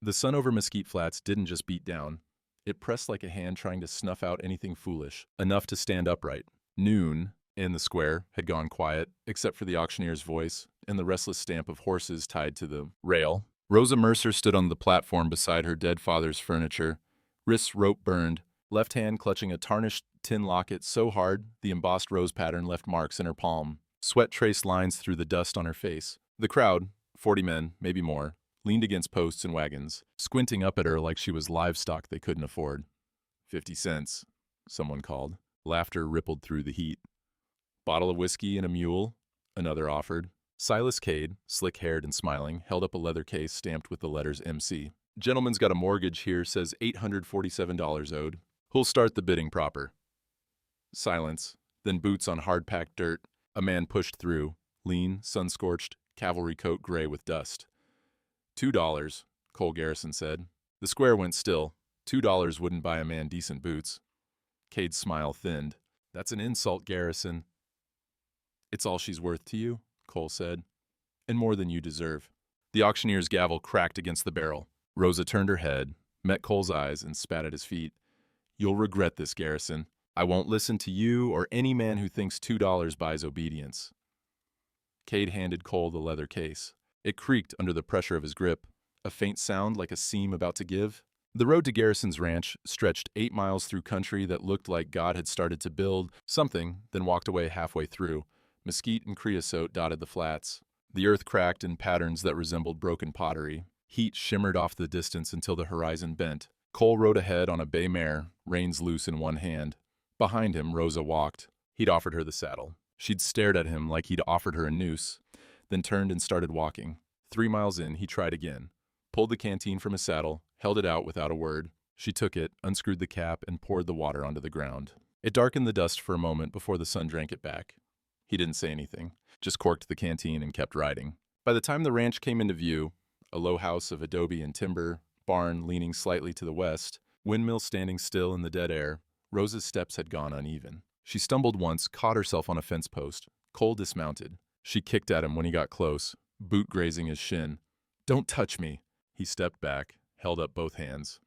The sun over Mesquite Flats didn't just beat down. It pressed like a hand trying to snuff out anything foolish, enough to stand upright. Noon, in the square, had gone quiet, except for the auctioneer's voice and the restless stamp of horses tied to the rail. Rosa Mercer stood on the platform beside her dead father's furniture, wrists rope burned, left hand clutching a tarnished tin locket so hard the embossed rose pattern left marks in her palm. Sweat traced lines through the dust on her face. The crowd, 40 men, maybe more, leaned against posts and wagons, squinting up at her like she was livestock they couldn't afford. 50 cents, someone called. Laughter rippled through the heat. Bottle of whiskey and a mule, another offered. Silas Cade, slick-haired and smiling, held up a leather case stamped with the letters MC. Gentleman's got a mortgage here, says $847 owed. Who'll start the bidding proper? Silence, then boots on hard-packed dirt. A man pushed through, lean, sun-scorched, cavalry coat gray with dust. $2, Cole Garrison said. The square went still. $2 wouldn't buy a man decent boots. Cade's smile thinned. That's an insult, Garrison. It's all she's worth to you, Cole said, and more than you deserve. The auctioneer's gavel cracked against the barrel. Rosa turned her head, met Cole's eyes, and spat at his feet. You'll regret this, Garrison. I won't listen to you or any man who thinks $2 buys obedience. Cade handed Cole the leather case. It creaked under the pressure of his grip, a faint sound like a seam about to give. The road to Garrison's ranch stretched 8 miles through country that looked like God had started to build something, then walked away halfway through. Mesquite and creosote dotted the flats. The earth cracked in patterns that resembled broken pottery. Heat shimmered off the distance until the horizon bent. Cole rode ahead on a bay mare, reins loose in one hand. Behind him, Rosa walked. He'd offered her the saddle. She'd stared at him like he'd offered her a noose, then turned and started walking. 3 miles in, he tried again. Pulled the canteen from his saddle, held it out without a word. She took it, unscrewed the cap, and poured the water onto the ground. It darkened the dust for a moment before the sun drank it back. He didn't say anything, just corked the canteen and kept riding. By the time the ranch came into view, a low house of adobe and timber, barn leaning slightly to the west, windmill standing still in the dead air, Rosa's steps had gone uneven. She stumbled once, caught herself on a fence post. Cole dismounted. She kicked at him when he got close, boot grazing his shin. Don't touch me. He stepped back, held up both hands.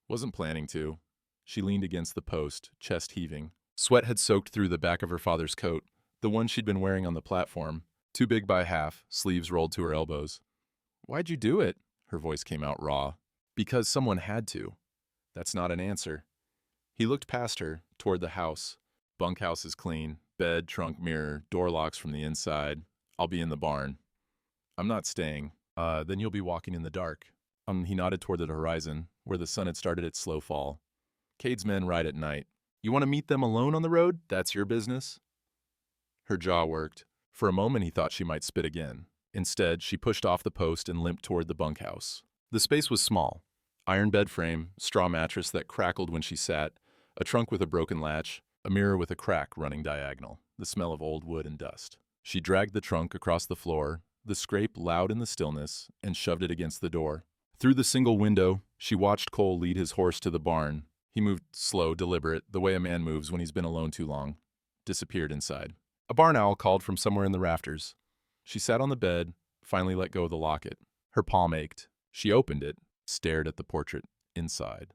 Wasn't planning to. She leaned against the post, chest heaving. Sweat had soaked through the back of her father's coat, the one she'd been wearing on the platform, too big by half, sleeves rolled to her elbows. Why'd you do it? Her voice came out raw. Because someone had to. That's not an answer. He looked past her, toward the house. Bunkhouse is clean. Bed, trunk, mirror, door locks from the inside. I'll be in the barn. I'm not staying. Then you'll be walking in the dark. He nodded toward the horizon, where the sun had started its slow fall. Cade's men ride at night. You want to meet them alone on the road? That's your business? Her jaw worked. For a moment he thought she might spit again. Instead, she pushed off the post and limped toward the bunkhouse. The space was small. Iron bed frame, straw mattress that crackled when she sat, a trunk with a broken latch, a mirror with a crack running diagonal, the smell of old wood and dust. She dragged the trunk across the floor, the scrape loud in the stillness, and shoved it against the door. Through the single window, she watched Cole lead his horse to the barn. He moved slow, deliberate, the way a man moves when he's been alone too long. Disappeared inside. A barn owl called from somewhere in the rafters. She sat on the bed, finally let go of the locket. Her palm ached. She opened it, stared at the portrait inside.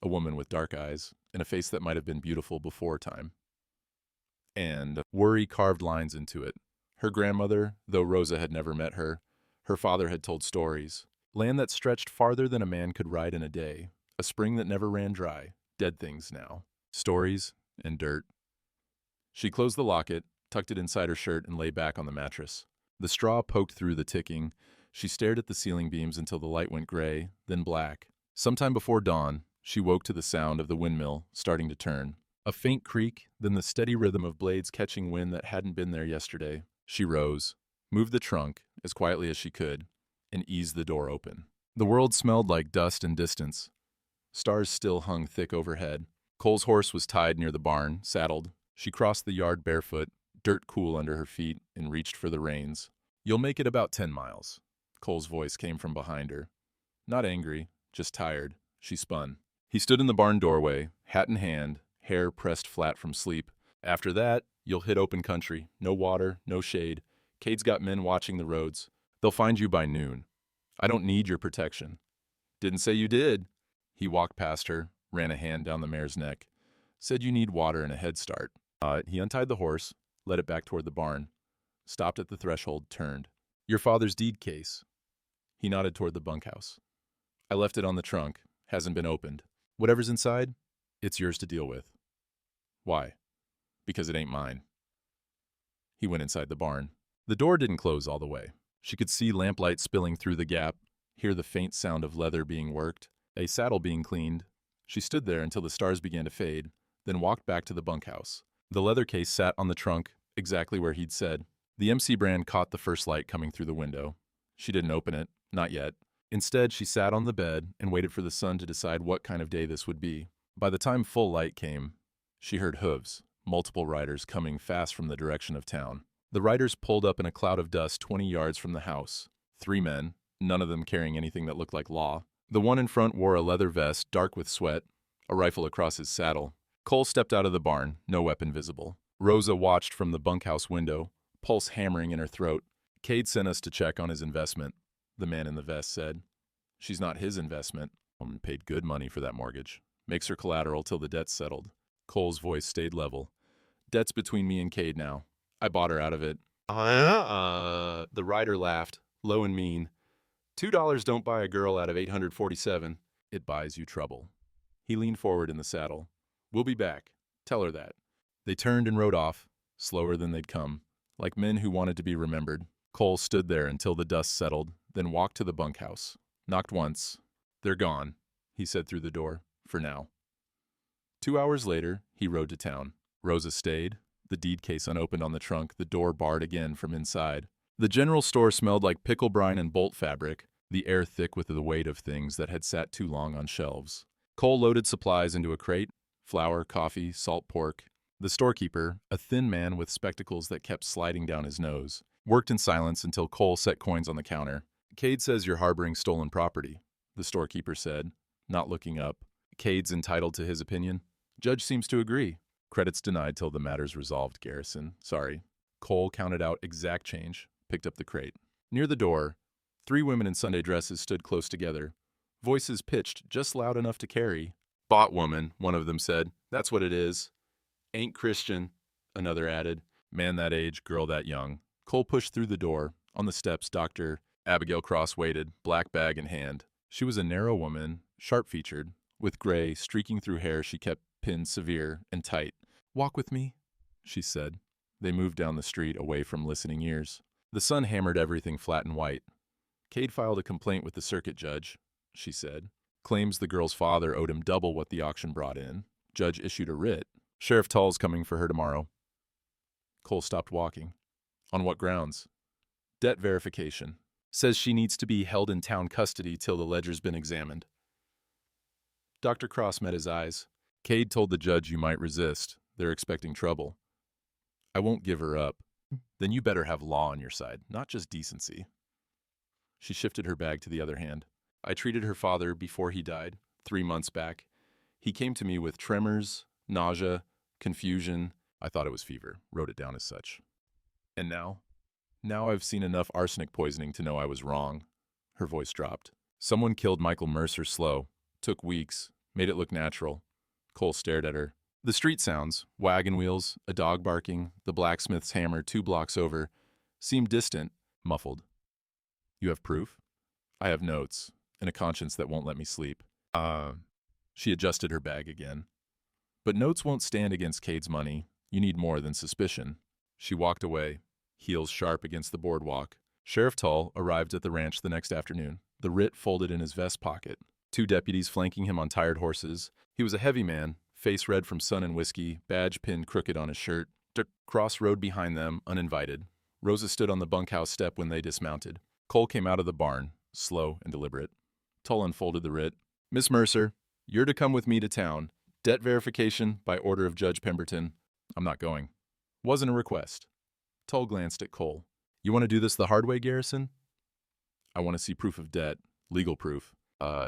A woman with dark eyes, and a face that might have been beautiful before time. And worry carved lines into it. Her grandmother, though Rosa had never met her, her father had told stories. Land that stretched farther than a man could ride in a day. A spring that never ran dry. Dead things now. Stories and dirt. She closed the locket, tucked it inside her shirt, and lay back on the mattress. The straw poked through the ticking. She stared at the ceiling beams until the light went gray, then black. Sometime before dawn, she woke to the sound of the windmill starting to turn. A faint creak, then the steady rhythm of blades catching wind that hadn't been there yesterday. She rose, moved the trunk, as quietly as she could, and eased the door open. The world smelled like dust and distance. Stars still hung thick overhead. Cole's horse was tied near the barn, saddled. She crossed the yard barefoot, dirt cool under her feet, and reached for the reins. You'll make it about 10 miles. Cole's voice came from behind her. Not angry, just tired. She spun. He stood in the barn doorway, hat in hand, hair pressed flat from sleep. After that, you'll hit open country. No water, no shade. Cade's got men watching the roads. They'll find you by noon. I don't need your protection. Didn't say you did. He walked past her, ran a hand down the mare's neck. Said you need water and a head start. He untied the horse, led it back toward the barn, stopped at the threshold, turned. Your father's deed case. He nodded toward the bunkhouse. I left it on the trunk. Hasn't been opened. Whatever's inside, it's yours to deal with. Why? Because it ain't mine. He went inside the barn. The door didn't close all the way. She could see lamplight spilling through the gap, hear the faint sound of leather being worked, a saddle being cleaned. She stood there until the stars began to fade, then walked back to the bunkhouse. The leather case sat on the trunk, exactly where he'd said. The MC brand caught the first light coming through the window. She didn't open it, not yet. Instead, she sat on the bed and waited for the sun to decide what kind of day this would be. By the time full light came, she heard hooves, multiple riders coming fast from the direction of town. The riders pulled up in a cloud of dust 20 yards from the house. 3 men, none of them carrying anything that looked like law. The one in front wore a leather vest, dark with sweat, a rifle across his saddle. Cole stepped out of the barn, no weapon visible. Rosa watched from the bunkhouse window, pulse hammering in her throat. Cade sent us to check on his investment, the man in the vest said. She's not his investment. Woman paid good money for that mortgage. Makes her collateral till the debt's settled. Cole's voice stayed level. Debt's between me and Cade now. I bought her out of it. The rider laughed, low and mean. $2 don't buy a girl out of 847. It buys you trouble. He leaned forward in the saddle. We'll be back. Tell her that. They turned and rode off, slower than they'd come, like men who wanted to be remembered. Cole stood there until the dust settled, then walked to the bunkhouse. Knocked once. They're gone, he said through the door, for now. 2 hours later, he rode to town. Rosa stayed, the deed case unopened on the trunk, the door barred again from inside. The general store smelled like pickle brine and bolt fabric, the air thick with the weight of things that had sat too long on shelves. Cole loaded supplies into a crate, flour, coffee, salt pork. The storekeeper, a thin man with spectacles that kept sliding down his nose, worked in silence until Cole set coins on the counter. Cade says you're harboring stolen property, the storekeeper said, not looking up. Cade's entitled to his opinion. Judge seems to agree. Credits denied till the matter's resolved, Garrison. Sorry. Cole counted out exact change, picked up the crate. Near the door, 3 women in Sunday dresses stood close together, voices pitched just loud enough to carry. Bought woman, one of them said. That's what it is. Ain't Christian, another added. Man that age, girl that young. Cole pushed through the door. On the steps, Dr. Abigail Cross waited, black bag in hand. She was a narrow woman, sharp-featured, with gray streaking through hair she kept pinned severe and tight. Walk with me, she said. They moved down the street away from listening ears. The sun hammered everything flat and white. Cade filed a complaint with the circuit judge, she said. Claims the girl's father owed him double what the auction brought in. Judge issued a writ. Sheriff Tull's coming for her tomorrow. Cole stopped walking. On what grounds? Debt verification. Says she needs to be held in town custody till the ledger's been examined. Dr. Cross met his eyes. Cade told the judge you might resist. They're expecting trouble. I won't give her up. Then you better have law on your side, not just decency. She shifted her bag to the other hand. I treated her father before he died, 3 months back. He came to me with tremors, nausea, confusion. I thought it was fever, wrote it down as such. And now? Now I've seen enough arsenic poisoning to know I was wrong. Her voice dropped. Someone killed Michael Mercer slow. Took weeks. Made it look natural. Cole stared at her. The street sounds, wagon wheels, a dog barking, the blacksmith's hammer 2 blocks over, seemed distant, muffled. You have proof? I have notes, and a conscience that won't let me sleep. She adjusted her bag again. But notes won't stand against Cade's money. You need more than suspicion. She walked away, heels sharp against the boardwalk. Sheriff Tull arrived at the ranch the next afternoon, the writ folded in his vest pocket. 2 deputies flanking him on tired horses. He was a heavy man, face red from sun and whiskey, badge pinned crooked on his shirt. Cross rode behind them, uninvited. Rosa stood on the bunkhouse step when they dismounted. Cole came out of the barn, slow and deliberate. Tull unfolded the writ. Miss Mercer, you're to come with me to town. Debt verification by order of Judge Pemberton. I'm not going. Wasn't a request. Tull glanced at Cole. You want to do this the hard way, Garrison? I want to see proof of debt, legal proof.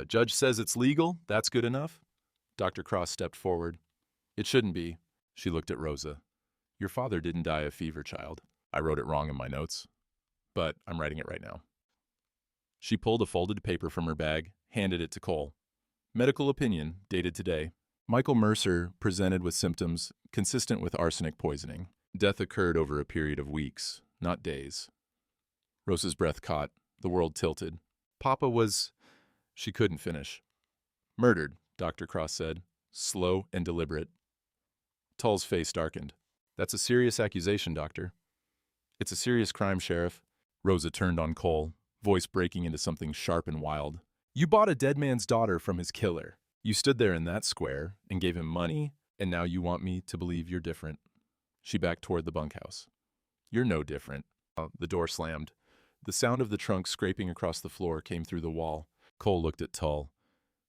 Judge says it's legal, that's good enough? Dr. Cross stepped forward. It shouldn't be. She looked at Rosa. Your father didn't die of fever, child. I wrote it wrong in my notes, but I'm writing it right now. She pulled a folded paper from her bag, handed it to Cole. Medical opinion, dated today. Michael Mercer presented with symptoms consistent with arsenic poisoning. Death occurred over a period of weeks, not days. Rosa's breath caught. The world tilted. Papa was... She couldn't finish. Murdered, Dr. Cross said, slow and deliberate. Tull's face darkened. That's a serious accusation, Doctor. It's a serious crime, Sheriff. Rosa turned on Cole, voice breaking into something sharp and wild. You bought a dead man's daughter from his killer. You stood there in that square and gave him money, and now you want me to believe you're different. She backed toward the bunkhouse. You're no different. The door slammed. The sound of the trunk scraping across the floor came through the wall. Cole looked at Tull.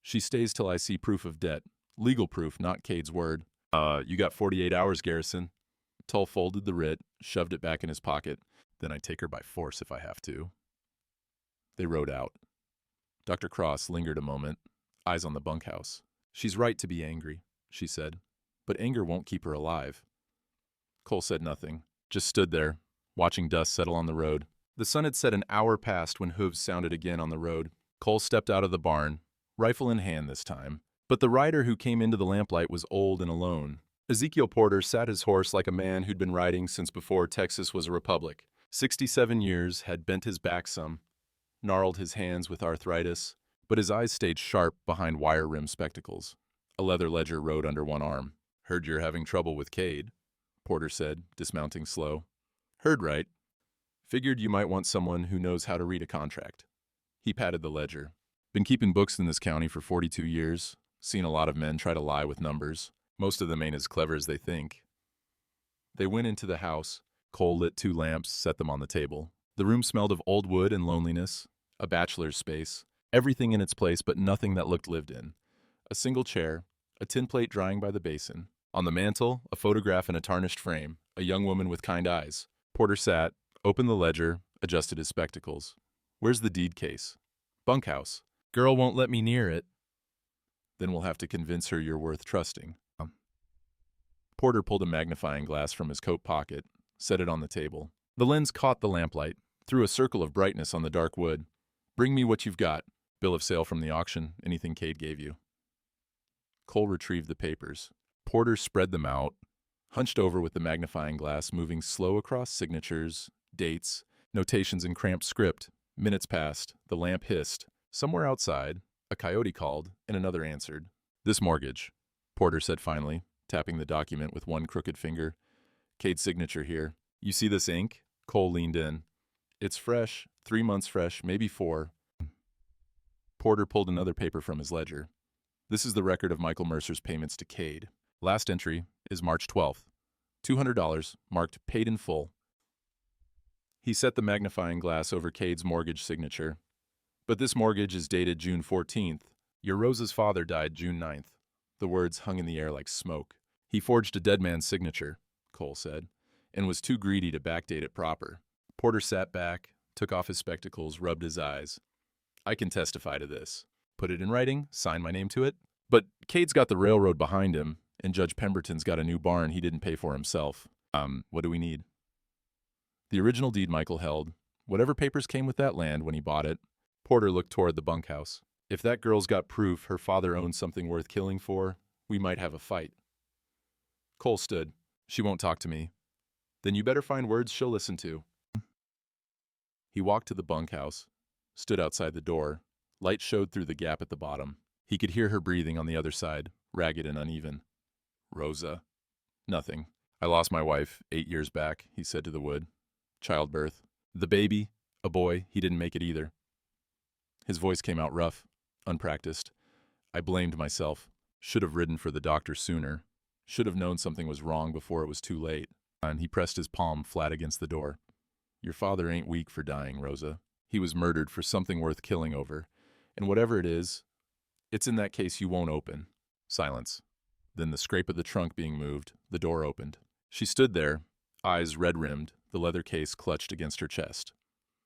She stays till I see proof of debt. Legal proof, not Cade's word. You got 48 hours, Garrison. Tull folded the writ, shoved it back in his pocket. Then I take her by force if I have to. They rode out. Dr. Cross lingered a moment, eyes on the bunkhouse. She's right to be angry, she said, but anger won't keep her alive. Cole said nothing, just stood there, watching dust settle on the road. The sun had set an hour past when hooves sounded again on the road. Cole stepped out of the barn, rifle in hand this time. But the rider who came into the lamplight was old and alone. Ezekiel Porter sat his horse like a man who'd been riding since before Texas was a republic. 67 years had bent his back some, gnarled his hands with arthritis, but his eyes stayed sharp behind wire-rimmed spectacles. A leather ledger rode under one arm. Heard you're having trouble with Cade, Porter said, dismounting slow. Heard right. Figured you might want someone who knows how to read a contract. He patted the ledger. Been keeping books in this county for 42 years. Seen a lot of men try to lie with numbers. Most of them ain't as clever as they think. They went into the house. Cole lit 2 lamps, set them on the table. The room smelled of old wood and loneliness, a bachelor's space, everything in its place but nothing that looked lived in. A single chair, a tin plate drying by the basin. On the mantel, a photograph in a tarnished frame, a young woman with kind eyes. Porter sat, opened the ledger, adjusted his spectacles. Where's the deed case? Bunkhouse. Girl won't let me near it. Then we'll have to convince her you're worth trusting. Porter pulled a magnifying glass from his coat pocket, set it on the table. The lens caught the lamplight, threw a circle of brightness on the dark wood. Bring me what you've got. Bill of sale from the auction, anything Cade gave you. Cole retrieved the papers. Porter spread them out, hunched over with the magnifying glass, moving slow across signatures, dates, notations in cramped script. Minutes passed. The lamp hissed. Somewhere outside, a coyote called, and another answered. This mortgage, Porter said finally, tapping the document with one crooked finger. Cade's signature here. You see this ink? Cole leaned in. It's fresh, 3 months fresh, maybe 4. Porter pulled another paper from his ledger. This is the record of Michael Mercer's payments to Cade. Last entry is March 12th. $200, marked paid in full. He set the magnifying glass over Cade's mortgage signature. But this mortgage is dated June 14th. Your Rosa's father died June 9th. The words hung in the air like smoke. He forged a dead man's signature, Cole said, and was too greedy to backdate it proper. Porter sat back, took off his spectacles, rubbed his eyes. I can testify to this. Put it in writing, sign my name to it. But Cade's got the railroad behind him, and Judge Pemberton's got a new barn he didn't pay for himself. What do we need? The original deed Michael held. Whatever papers came with that land when he bought it. Porter looked toward the bunkhouse. If that girl's got proof her father owned something worth killing for, we might have a fight. Cole stood. She won't talk to me. Then you better find words she'll listen to. He walked to the bunkhouse, stood outside the door. Light showed through the gap at the bottom. He could hear her breathing on the other side, ragged and uneven. Rosa. Nothing. I lost my wife 8 years back, he said to the wood. Childbirth. The baby, a boy, he didn't make it either. His voice came out rough, unpracticed. I blamed myself. Should have ridden for the doctor sooner. Should have known something was wrong before it was too late. And he pressed his palm flat against the door. Your father ain't weak for dying, Rosa. He was murdered for something worth killing over. And whatever it is, it's in that case you won't open. Silence. Then the scrape of the trunk being moved, the door opened. She stood there, eyes red-rimmed, the leather case clutched against her chest.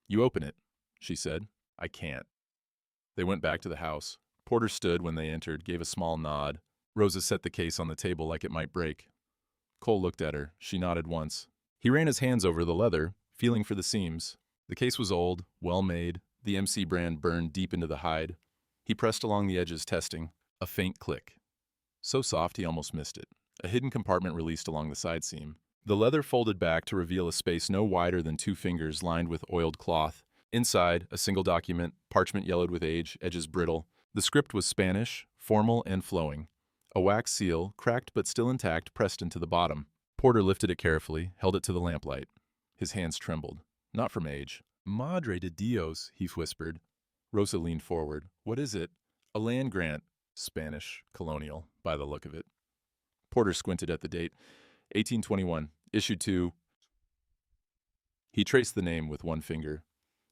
You open it, she said. I can't. They went back to the house. Porter stood when they entered, gave a small nod. Rosa set the case on the table like it might break. Cole looked at her. She nodded once. He ran his hands over the leather, feeling for the seams. The case was old, well made, the MC brand burned deep into the hide. He pressed along the edges, testing. A faint click. So soft he almost missed it. A hidden compartment released along the side seam. The leather folded back to reveal a space no wider than 2 fingers lined with oiled cloth. Inside, a single document, parchment yellowed with age, edges brittle. The script was Spanish, formal and flowing. A wax seal, cracked but still intact, pressed into the bottom. Porter lifted it carefully, held it to the lamplight. His hands trembled. Not from age. Madre de Dios, he whispered. Rosa leaned forward. What is it? A land grant. Spanish, colonial, by the look of it. Porter squinted at the date. 1821. Issued to... He traced the name with one finger.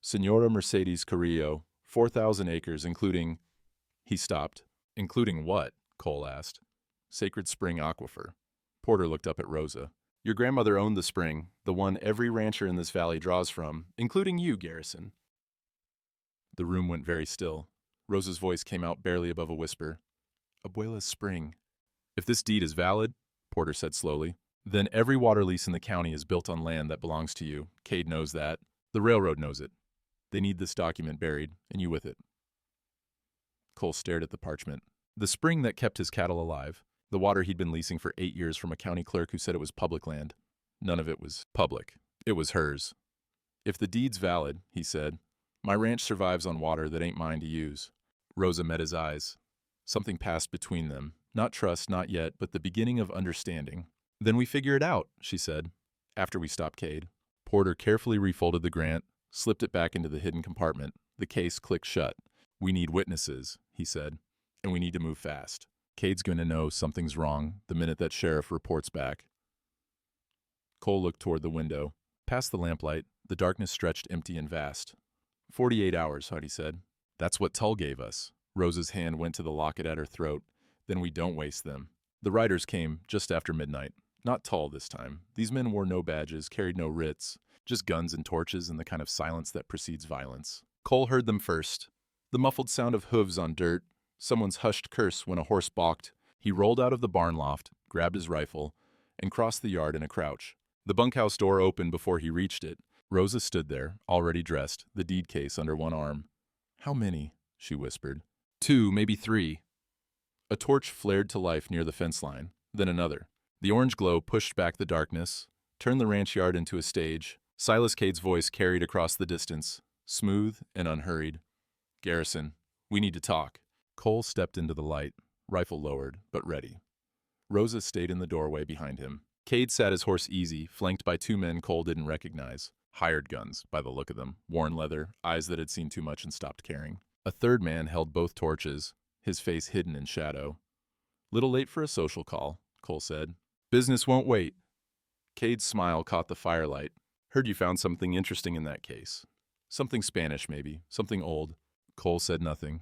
Senora Mercedes Carrillo, 4,000 acres, including... He stopped. Including what? Cole asked. Sacred Spring Aquifer. Porter looked up at Rosa. Your grandmother owned the spring, the one every rancher in this valley draws from, including you, Garrison. The room went very still. Rosa's voice came out barely above a whisper. Abuela's spring. If this deed is valid, Porter said slowly, then every water lease in the county is built on land that belongs to you. Cade knows that. The railroad knows it. They need this document buried, and you with it. Cole stared at the parchment. The spring that kept his cattle alive. The water he'd been leasing for 8 years from a county clerk who said it was public land. None of it was public. It was hers. If the deed's valid, he said, my ranch survives on water that ain't mine to use. Rosa met his eyes. Something passed between them. Not trust, not yet, but the beginning of understanding. Then we figure it out, she said, after we stopped Cade. Porter carefully refolded the grant, slipped it back into the hidden compartment. The case clicked shut. We need witnesses, he said, and we need to move fast. Cade's going to know something's wrong the minute that sheriff reports back. Cole looked toward the window. Past the lamplight, the darkness stretched empty and vast. 48 hours, Huddy said. That's what Tull gave us. Rosa's hand went to the locket at her throat. Then we don't waste them. The riders came just after midnight. Not Tull this time. These men wore no badges, carried no writs, just guns and torches and the kind of silence that precedes violence. Cole heard them first. The muffled sound of hooves on dirt, someone's hushed curse when a horse balked. He rolled out of the barn loft, grabbed his rifle, and crossed the yard in a crouch. The bunkhouse door opened before he reached it. Rosa stood there, already dressed, the deed case under one arm. How many? She whispered. 2, maybe 3. A torch flared to life near the fence line, then another. The orange glow pushed back the darkness, turned the ranch yard into a stage. Silas Cade's voice carried across the distance, smooth and unhurried. Garrison, we need to talk. Cole stepped into the light, rifle lowered, but ready. Rosa stayed in the doorway behind him. Cade sat his horse easy, flanked by 2 men Cole didn't recognize. Hired guns, by the look of them, worn leather, eyes that had seen too much and stopped caring. A third man held both torches, his face hidden in shadow. Little late for a social call, Cole said. Business won't wait. Cade's smile caught the firelight. Heard you found something interesting in that case. Something Spanish, maybe, something old. Cole said nothing.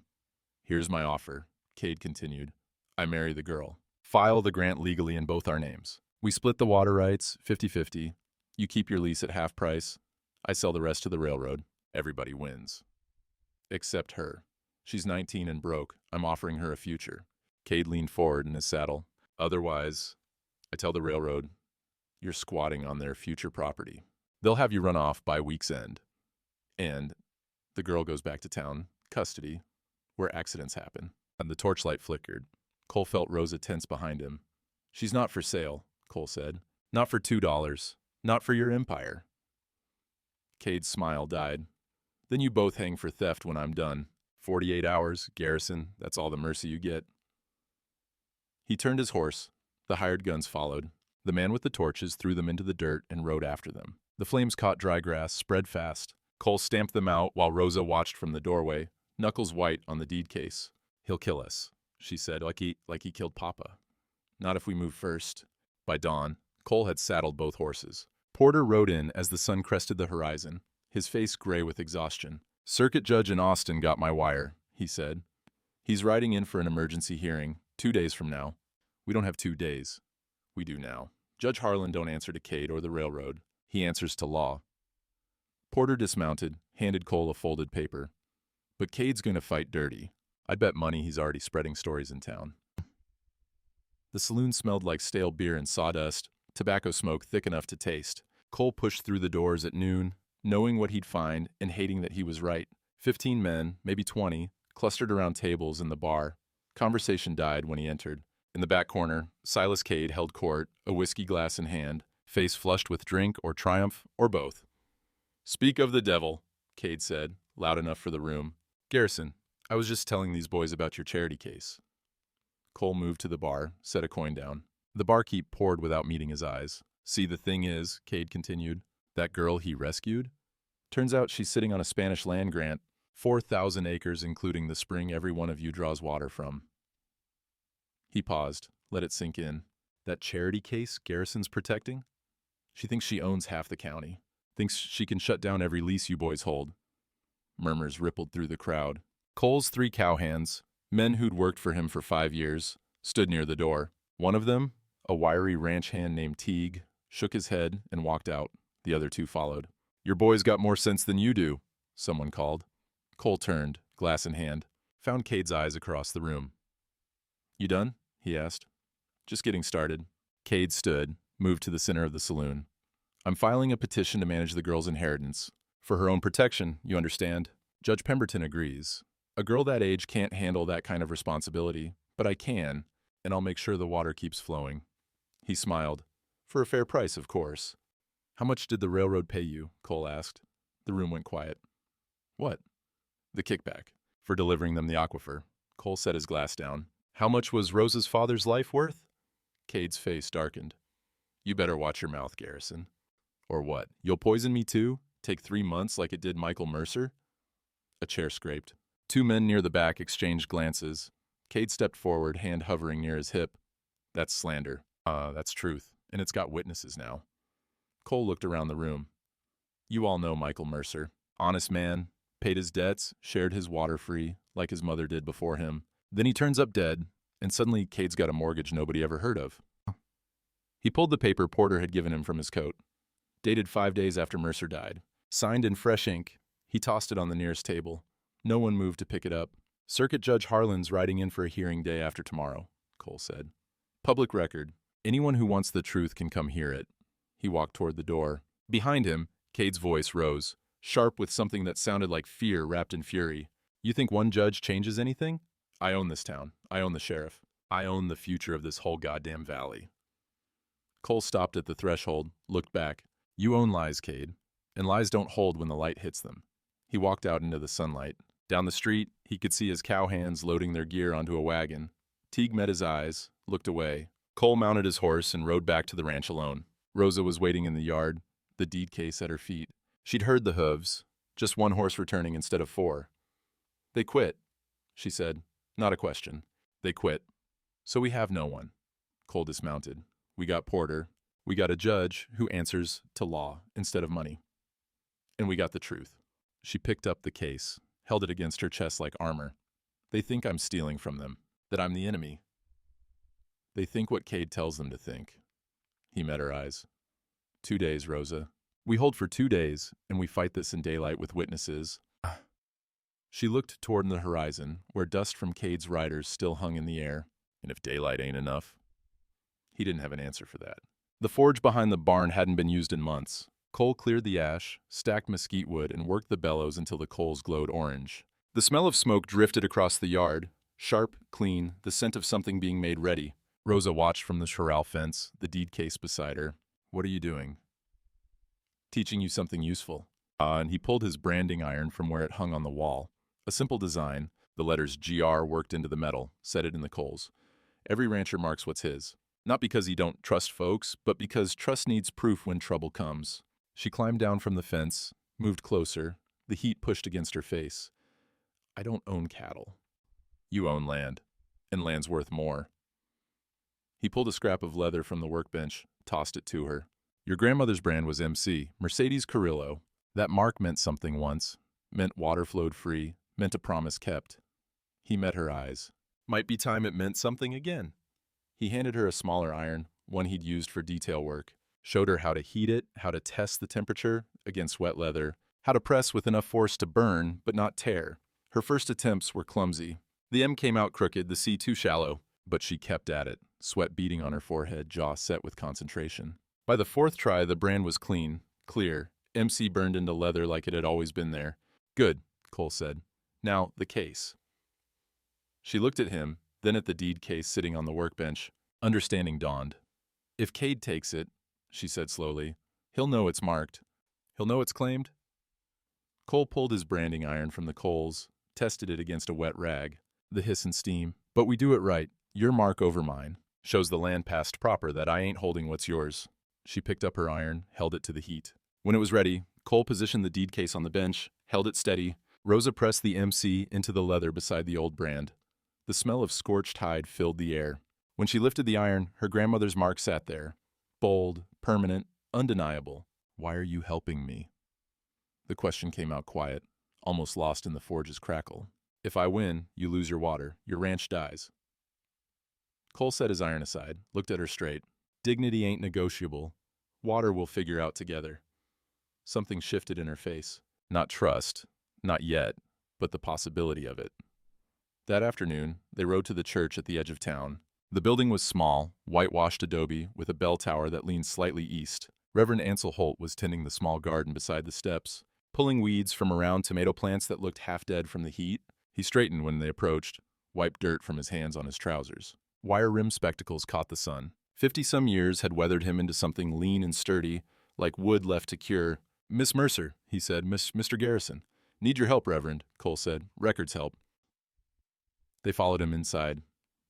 Here's my offer, Cade continued. I marry the girl. File the grant legally in both our names. We split the water rights, 50-50. You keep your lease at half price. I sell the rest to the railroad. Everybody wins. Except her. She's 19 and broke. I'm offering her a future. Cade leaned forward in his saddle. Otherwise, I tell the railroad, you're squatting on their future property. They'll have you run off by week's end. And the girl goes back to town, custody, where accidents happen. And the torchlight flickered. Cole felt Rosa tense behind him. She's not for sale, Cole said. Not for $2. Not for your empire. Cade's smile died. Then you both hang for theft when I'm done. 48 hours, Garrison, that's all the mercy you get. He turned his horse. The hired guns followed. The man with the torches threw them into the dirt and rode after them. The flames caught dry grass, spread fast. Cole stamped them out while Rosa watched from the doorway, knuckles white on the deed case. He'll kill us, she said, like he killed Papa. Not if we move first. By dawn, Cole had saddled both horses. Porter rode in as the sun crested the horizon, his face gray with exhaustion. Circuit Judge in Austin got my wire, he said. He's riding in for an emergency hearing, 2 days from now. We don't have 2 days. We do now. Judge Harlan don't answer to Cade or the railroad. He answers to law. Porter dismounted, handed Cole a folded paper. But Cade's going to fight dirty. I'd bet money he's already spreading stories in town. The saloon smelled like stale beer and sawdust, tobacco smoke thick enough to taste. Cole pushed through the doors at noon, knowing what he'd find and hating that he was right. 15 men, maybe 20, clustered around tables in the bar. Conversation died when he entered. In the back corner, Silas Cade held court, a whiskey glass in hand, face flushed with drink or triumph, or both. "Speak of the devil," Cade said, loud enough for the room. "Garrison, I was just telling these boys about your charity case." Cole moved to the bar, set a coin down. The barkeep poured without meeting his eyes. "See, the thing is," Cade continued, "that girl he rescued? Turns out she's sitting on a Spanish land grant, 4,000 acres including the spring every one of you draws water from." He paused, let it sink in. That charity case Garrison's protecting? She thinks she owns half the county. Thinks she can shut down every lease you boys hold. Murmurs rippled through the crowd. Cole's 3 cowhands, men who'd worked for him for 5 years, stood near the door. One of them, a wiry ranch hand named Teague, shook his head and walked out. The other 2 followed. "Your boy's got more sense than you do," someone called. Cole turned, glass in hand, found Cade's eyes across the room. "You done?" he asked. "Just getting started." Cade stood, moved to the center of the saloon. "I'm filing a petition to manage the girl's inheritance. For her own protection, you understand. Judge Pemberton agrees. A girl that age can't handle that kind of responsibility, but I can, and I'll make sure the water keeps flowing." He smiled. "For a fair price, of course." "How much did the railroad pay you?" Cole asked. The room went quiet. "What?" "The kickback. For delivering them the aquifer." Cole set his glass down. "How much was Rosa's father's life worth?" Cade's face darkened. "You better watch your mouth, Garrison." "Or what? You'll poison me too? Take 3 months like it did Michael Mercer?" A chair scraped. 2 men near the back exchanged glances. Cade stepped forward, hand hovering near his hip. "That's slander." That's truth, and it's got witnesses now." Cole looked around the room. "You all know Michael Mercer. Honest man, paid his debts, shared his water free, like his mother did before him. Then he turns up dead, and suddenly Cade's got a mortgage nobody ever heard of." He pulled the paper Porter had given him from his coat. Dated 5 days after Mercer died. Signed in fresh ink. He tossed it on the nearest table. No one moved to pick it up. "Circuit Judge Harlan's riding in for a hearing day after tomorrow," Cole said. "Public record. Anyone who wants the truth can come hear it." He walked toward the door. Behind him, Cade's voice rose, sharp with something that sounded like fear wrapped in fury. "You think one judge changes anything? I own this town. I own the sheriff. I own the future of this whole goddamn valley." Cole stopped at the threshold, looked back. "You own lies, Cade, and lies don't hold when the light hits them." He walked out into the sunlight. Down the street, he could see his cowhands loading their gear onto a wagon. Teague met his eyes, looked away. Cole mounted his horse and rode back to the ranch alone. Rosa was waiting in the yard, the deed case at her feet. She'd heard the hooves, just 1 horse returning instead of 4. "They quit," she said. "Not a question. They quit. So we have no one." Cole dismounted. "We got Porter. We got a judge who answers to law instead of money. And we got the truth." She picked up the case, held it against her chest like armor. "They think I'm stealing from them, that I'm the enemy. They think what Cade tells them to think." He met her eyes. 2 days, Rosa. We hold for 2 days, and we fight this in daylight with witnesses." She looked toward the horizon, where dust from Cade's riders still hung in the air. "And if daylight ain't enough?" He didn't have an answer for that. The forge behind the barn hadn't been used in months. Cole cleared the ash, stacked mesquite wood, and worked the bellows until the coals glowed orange. The smell of smoke drifted across the yard, sharp, clean, the scent of something being made ready. Rosa watched from the corral fence, the deed case beside her. "What are you doing?" "Teaching you something useful." And he pulled his branding iron from where it hung on the wall. A simple design, the letters GR worked into the metal, set it in the coals. Every rancher marks what's his. Not because he don't trust folks, but because trust needs proof when trouble comes. She climbed down from the fence, moved closer, the heat pushed against her face. "I don't own cattle. You own land, and land's worth more." He pulled a scrap of leather from the workbench, tossed it to her. "Your grandmother's brand was MC, Mercedes Carrillo. That mark meant something once, meant water flowed free, meant a promise kept." He met her eyes. "Might be time it meant something again." He handed her a smaller iron, one he'd used for detail work, showed her how to heat it, how to test the temperature against wet leather, how to press with enough force to burn but not tear. Her first attempts were clumsy. The M came out crooked, the C too shallow, but she kept at it, sweat beading on her forehead, jaw set with concentration. By the 4th try, the brand was clean, clear, MC burned into leather like it had always been there. "Good," Cole said. "Now, the case." She looked at him, then at the deed case sitting on the workbench. Understanding dawned. If Cade takes it, she said slowly, he'll know it's marked. He'll know it's claimed? Cole pulled his branding iron from the coals, tested it against a wet rag. The hiss and steam. But we do it right. Your mark over mine. Shows the land passed proper that I ain't holding what's yours. She picked up her iron, held it to the heat. When it was ready, Cole positioned the deed case on the bench, held it steady. Rosa pressed the MC into the leather beside the old brand. The smell of scorched hide filled the air. When she lifted the iron, her grandmother's mark sat there. Bold, permanent, undeniable. Why are you helping me? The question came out quiet, almost lost in the forge's crackle. If I win, you lose your water. Your ranch dies. Cole set his iron aside, looked at her straight. Dignity ain't negotiable. Water we'll figure out together. Something shifted in her face. Not trust, not yet, but the possibility of it. That afternoon, they rode to the church at the edge of town. The building was small, whitewashed adobe, with a bell tower that leaned slightly east. Reverend Ansel Holt was tending the small garden beside the steps, pulling weeds from around tomato plants that looked half dead from the heat. He straightened when they approached, wiped dirt from his hands on his trousers. Wire-rimmed spectacles caught the sun. 50-some years had weathered him into something lean and sturdy, like wood left to cure. Miss Mercer, he said. Mr. Garrison. Need your help, Reverend, Cole said. Records help. They followed him inside.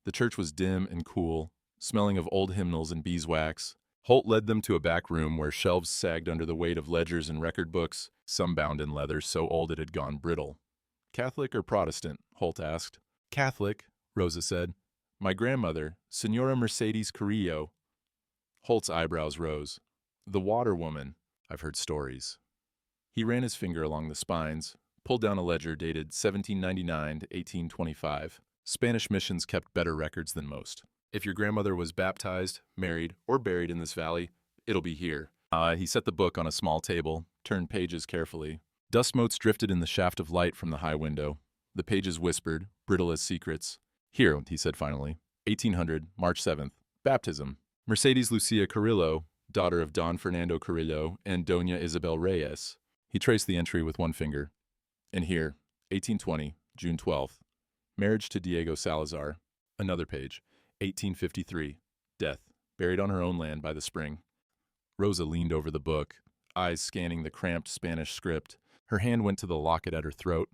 The church was dim and cool, smelling of old hymnals and beeswax. Holt led them to a back room where shelves sagged under the weight of ledgers and record books, some bound in leather so old it had gone brittle. Catholic or Protestant? Holt asked. Catholic, Rosa said. My grandmother, Senora Mercedes Carrillo. Holt's eyebrows rose. The water woman. I've heard stories. He ran his finger along the spines, pulled down a ledger dated 1799 to 1825. Spanish missions kept better records than most. If your grandmother was baptized, married, or buried in this valley, it'll be here. He set the book on a small table, turned pages carefully. Dust motes drifted in the shaft of light from the high window. The pages whispered, brittle as secrets. Here, he said finally. 1800, March 7th. Baptism. Mercedes Lucia Carrillo, daughter of Don Fernando Carrillo and Doña Isabel Reyes. He traced the entry with one finger. And here, 1820, June 12th. Marriage to Diego Salazar. Another page. 1853. Death. Buried on her own land by the spring. Rosa leaned over the book, eyes scanning the cramped Spanish script. Her hand went to the locket at her throat.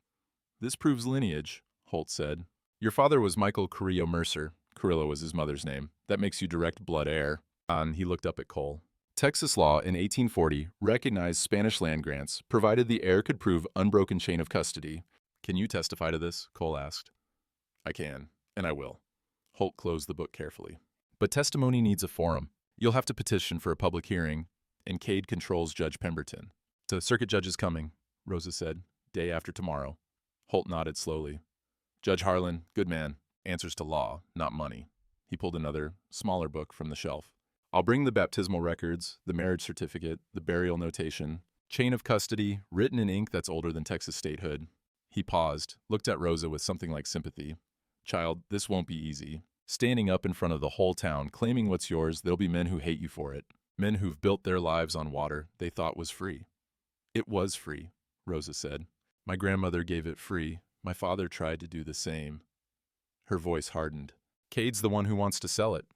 This proves lineage, Holt said. Your father was Michael Carrillo Mercer. Carrillo was his mother's name. That makes you direct blood heir. He looked up at Cole. Texas law in 1840 recognized Spanish land grants, provided the heir could prove unbroken chain of custody. Can you testify to this? Cole asked. I can, and I will. Holt closed the book carefully. But testimony needs a forum. You'll have to petition for a public hearing, and Cade controls Judge Pemberton. The circuit judge is coming, Rosa said. Day after tomorrow. Holt nodded slowly. Judge Harlan, good man. Answers to law, not money. He pulled another, smaller book from the shelf. I'll bring the baptismal records, the marriage certificate, the burial notation, chain of custody, written in ink that's older than Texas statehood. He paused, looked at Rosa with something like sympathy. Child, this won't be easy. Standing up in front of the whole town, claiming what's yours, there'll be men who hate you for it. Men who've built their lives on water they thought was free. It was free, Rosa said. My grandmother gave it free. My father tried to do the same. Her voice hardened. Cade's the one who wants to sell it.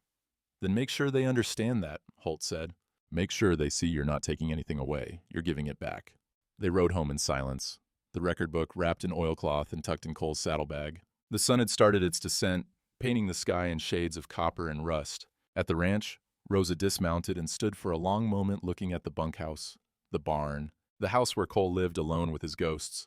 Then make sure they understand that, Holt said. Make sure they see you're not taking anything away. You're giving it back. They rode home in silence, the record book wrapped in oilcloth and tucked in Cole's saddlebag. The sun had started its descent, painting the sky in shades of copper and rust. At the ranch, Rosa dismounted and stood for a long moment looking at the bunkhouse, the barn, the house where Cole lived alone with his ghosts.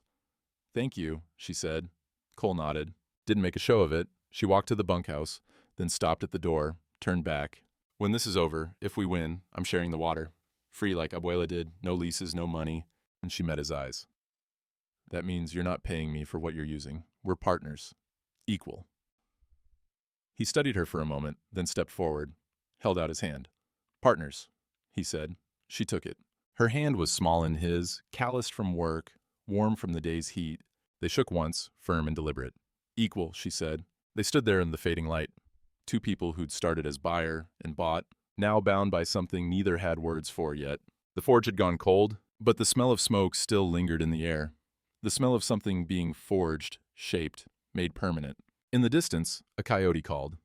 Thank you, she said. Cole nodded. Didn't make a show of it. She walked to the bunkhouse, then stopped at the door, turned back. When this is over, if we win, I'm sharing the water. Free like Abuela did, no leases, no money. And she met his eyes. That means you're not paying me for what you're using. We're partners. Equal. He studied her for a moment, then stepped forward, held out his hand. Partners, he said. She took it. Her hand was small in his, calloused from work, warm from the day's heat. They shook once, firm and deliberate. Equal, she said. They stood there in the fading light. Two people who'd started as buyer and bought, now bound by something neither had words for yet. The forge had gone cold, but the smell of smoke still lingered in the air. The smell of something being forged, shaped, made permanent. In the distance, a coyote called.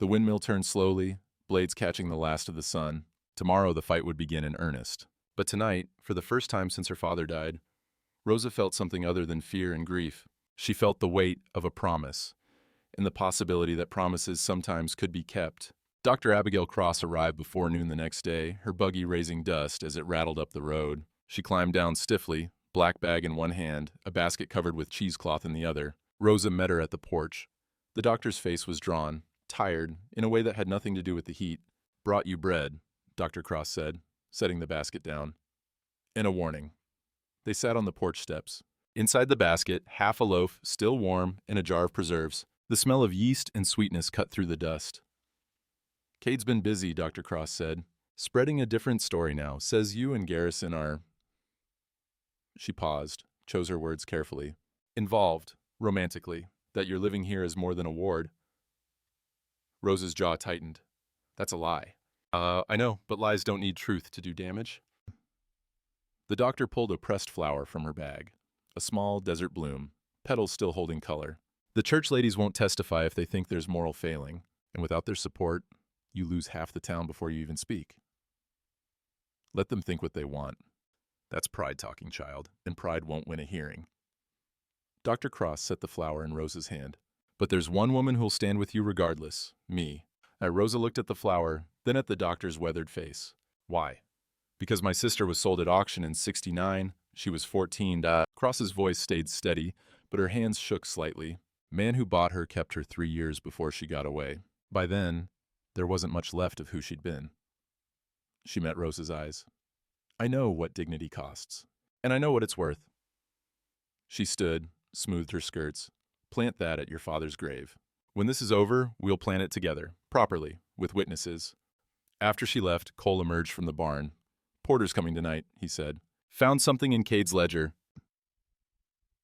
The windmill turned slowly, blades catching the last of the sun. Tomorrow the fight would begin in earnest. But tonight, for the first time since her father died, Rosa felt something other than fear and grief. She felt the weight of a promise, and the possibility that promises sometimes could be kept. Dr. Abigail Cross arrived before noon the next day, her buggy raising dust as it rattled up the road. She climbed down stiffly, black bag in one hand, a basket covered with cheesecloth in the other. Rosa met her at the porch. The doctor's face was drawn, tired, in a way that had nothing to do with the heat. "Brought you bread," Dr. Cross said, setting the basket down. And a warning. They sat on the porch steps. Inside the basket, half a loaf, still warm, and a jar of preserves. The smell of yeast and sweetness cut through the dust. "Cade's been busy," Dr. Cross said. "Spreading a different story now. Says you and Garrison are—" She paused, chose her words carefully. "Involved, romantically, that you're living here as more than a ward." Rose's jaw tightened. "That's a lie." I know, but lies don't need truth to do damage." The doctor pulled a pressed flower from her bag. A small desert bloom, petals still holding color. "The church ladies won't testify if they think there's moral failing, and without their support, you lose half the town before you even speak. Let them think what they want. That's pride talking, child, and pride won't win a hearing." Dr. Cross set the flower in Rosa's hand. "But there's one woman who'll stand with you regardless, me." Rosa looked at the flower, then at the doctor's weathered face. "Why?" "Because my sister was sold at auction in '69. She was 14. Cross's voice stayed steady, but her hands shook slightly. "Man who bought her kept her 3 years before she got away. By then, there wasn't much left of who she'd been." She met Rosa's eyes. "I know what dignity costs, and I know what it's worth." She stood, smoothed her skirts. "Plant that at your father's grave. When this is over, we'll plant it together, properly, with witnesses." After she left, Cole emerged from the barn. "Porter's coming tonight," he said. "Found something in Cade's ledger."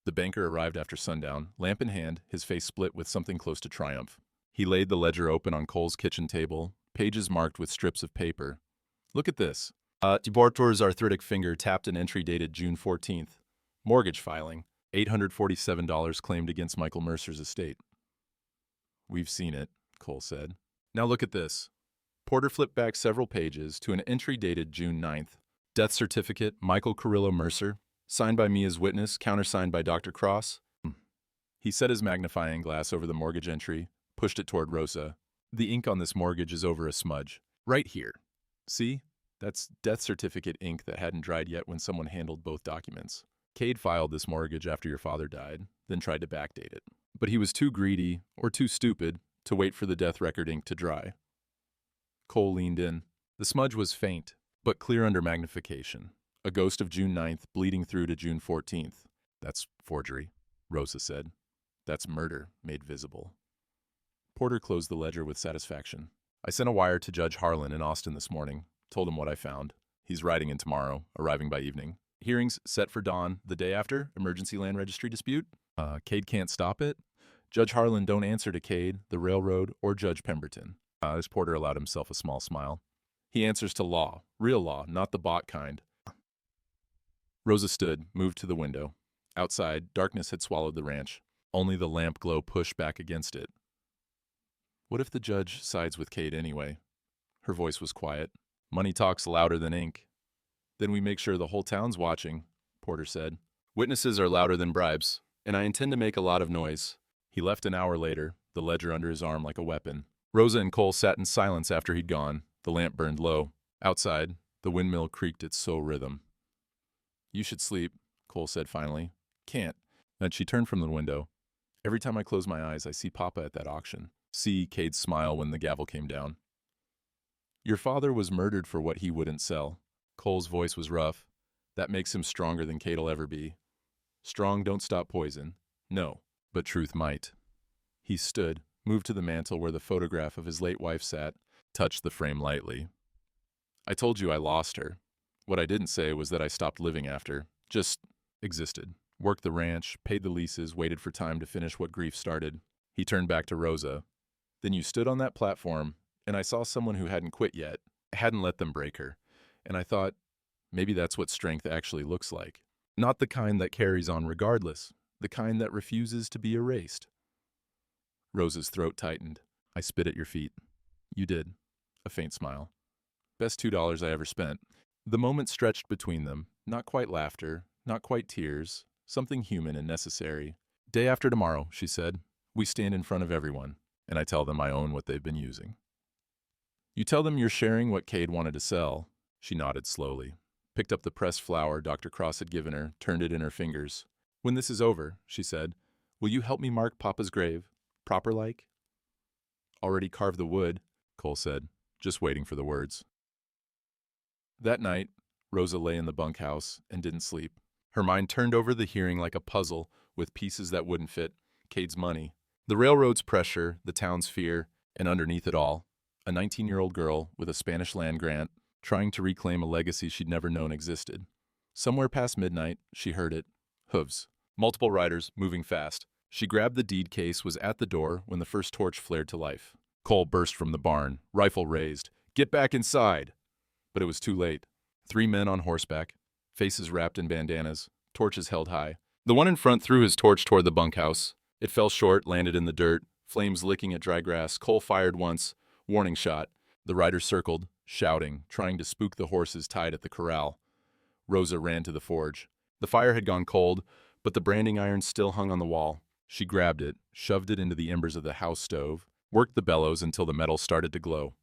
The banker arrived after sundown, lamp in hand, his face split with something close to triumph. He laid the ledger open on Cole's kitchen table, pages marked with strips of paper. "Look at this." Porter's arthritic finger tapped an entry dated June 14th. "Mortgage filing. $847 claimed against Michael Mercer's estate." "We've seen it," Cole said. "Now look at this." Porter flipped back several pages to an entry dated June 9th. "Death certificate, Michael Carrillo Mercer. Signed by me as witness, countersigned by Dr. Cross." He set his magnifying glass over the mortgage entry, pushed it toward Rosa. "The ink on this mortgage is over a smudge. Right here. See? That's death certificate ink that hadn't dried yet when someone handled both documents. Cade filed this mortgage after your father died, then tried to backdate it. But he was too greedy, or too stupid, to wait for the death record ink to dry." Cole leaned in. The smudge was faint, but clear under magnification. A ghost of June 9th bleeding through to June 14th. "That's forgery," Rosa said. "That's murder made visible." Porter closed the ledger with satisfaction. "I sent a wire to Judge Harlan in Austin this morning. Told him what I found. He's riding in tomorrow, arriving by evening. Hearings set for dawn the day after, emergency land registry dispute. Cade can't stop it. Judge Harlan don't answer to Cade, the railroad, or Judge Pemberton." As Porter allowed himself a small smile. "He answers to law, real law, not the bought kind." Rosa stood, moved to the window. Outside, darkness had swallowed the ranch. Only the lamp glow pushed back against it. What if the judge sides with Cade anyway? Her voice was quiet. "Money talks louder than ink." "Then we make sure the whole town's watching," Porter said. "Witnesses are louder than bribes, and I intend to make a lot of noise." He left an hour later, the ledger under his arm like a weapon. Rosa and Cole sat in silence after he'd gone. The lamp burned low. Outside, the windmill creaked its slow rhythm. "You should sleep," Cole said finally. "Can't." And she turned from the window. "Every time I close my eyes, I see Papa at that auction." See Cade's smile when the gavel came down. "Your father was murdered for what he wouldn't sell." Cole's voice was rough. "That makes him stronger than Cade'll ever be. Strong don't stop poison. No, but truth might." He stood, moved to the mantel where the photograph of his late wife sat, touched the frame lightly. "I told you I lost her. What I didn't say was that I stopped living after. Just existed. Worked the ranch, paid the leases, waited for time to finish what grief started." He turned back to Rosa. "Then you stood on that platform, and I saw someone who hadn't quit yet. I hadn't let them break her. And I thought, maybe that's what strength actually looks like. Not the kind that carries on regardless, the kind that refuses to be erased." Rosa's throat tightened. I spit at your feet. You did. A faint smile. Best $2 I ever spent. The moment stretched between them. Not quite laughter, not quite tears, something human and necessary. Day after tomorrow, she said, we stand in front of everyone, and I tell them I own what they've been using. You tell them you're sharing what Cade wanted to sell. She nodded slowly, picked up the pressed flower Dr. Cross had given her, turned it in her fingers. When this is over, she said, will you help me mark Papa's grave? Proper-like? Already carved the wood, Cole said, just waiting for the words. That night, Rosa lay in the bunkhouse and didn't sleep. Her mind turned over the hearing like a puzzle with pieces that wouldn't fit, Cade's money, the railroad's pressure, the town's fear, and underneath it all, a 19-year-old girl with a Spanish land grant trying to reclaim a legacy she'd never known existed. Somewhere past midnight, she heard it. Hooves. Multiple riders, moving fast. She grabbed the deed case, was at the door when the first torch flared to life. Cole burst from the barn, rifle raised. Get back inside! But it was too late. 3 men on horseback, faces wrapped in bandanas, torches held high. The one in front threw his torch toward the bunkhouse. It fell short, landed in the dirt, flames licking at dry grass. Cole fired once, warning shot. The riders circled, shouting, trying to spook the horses tied at the corral. Rosa ran to the forge. The fire had gone cold, but the branding iron still hung on the wall. She grabbed it, shoved it into the embers of the house stove, worked the bellows until the metal started to glow.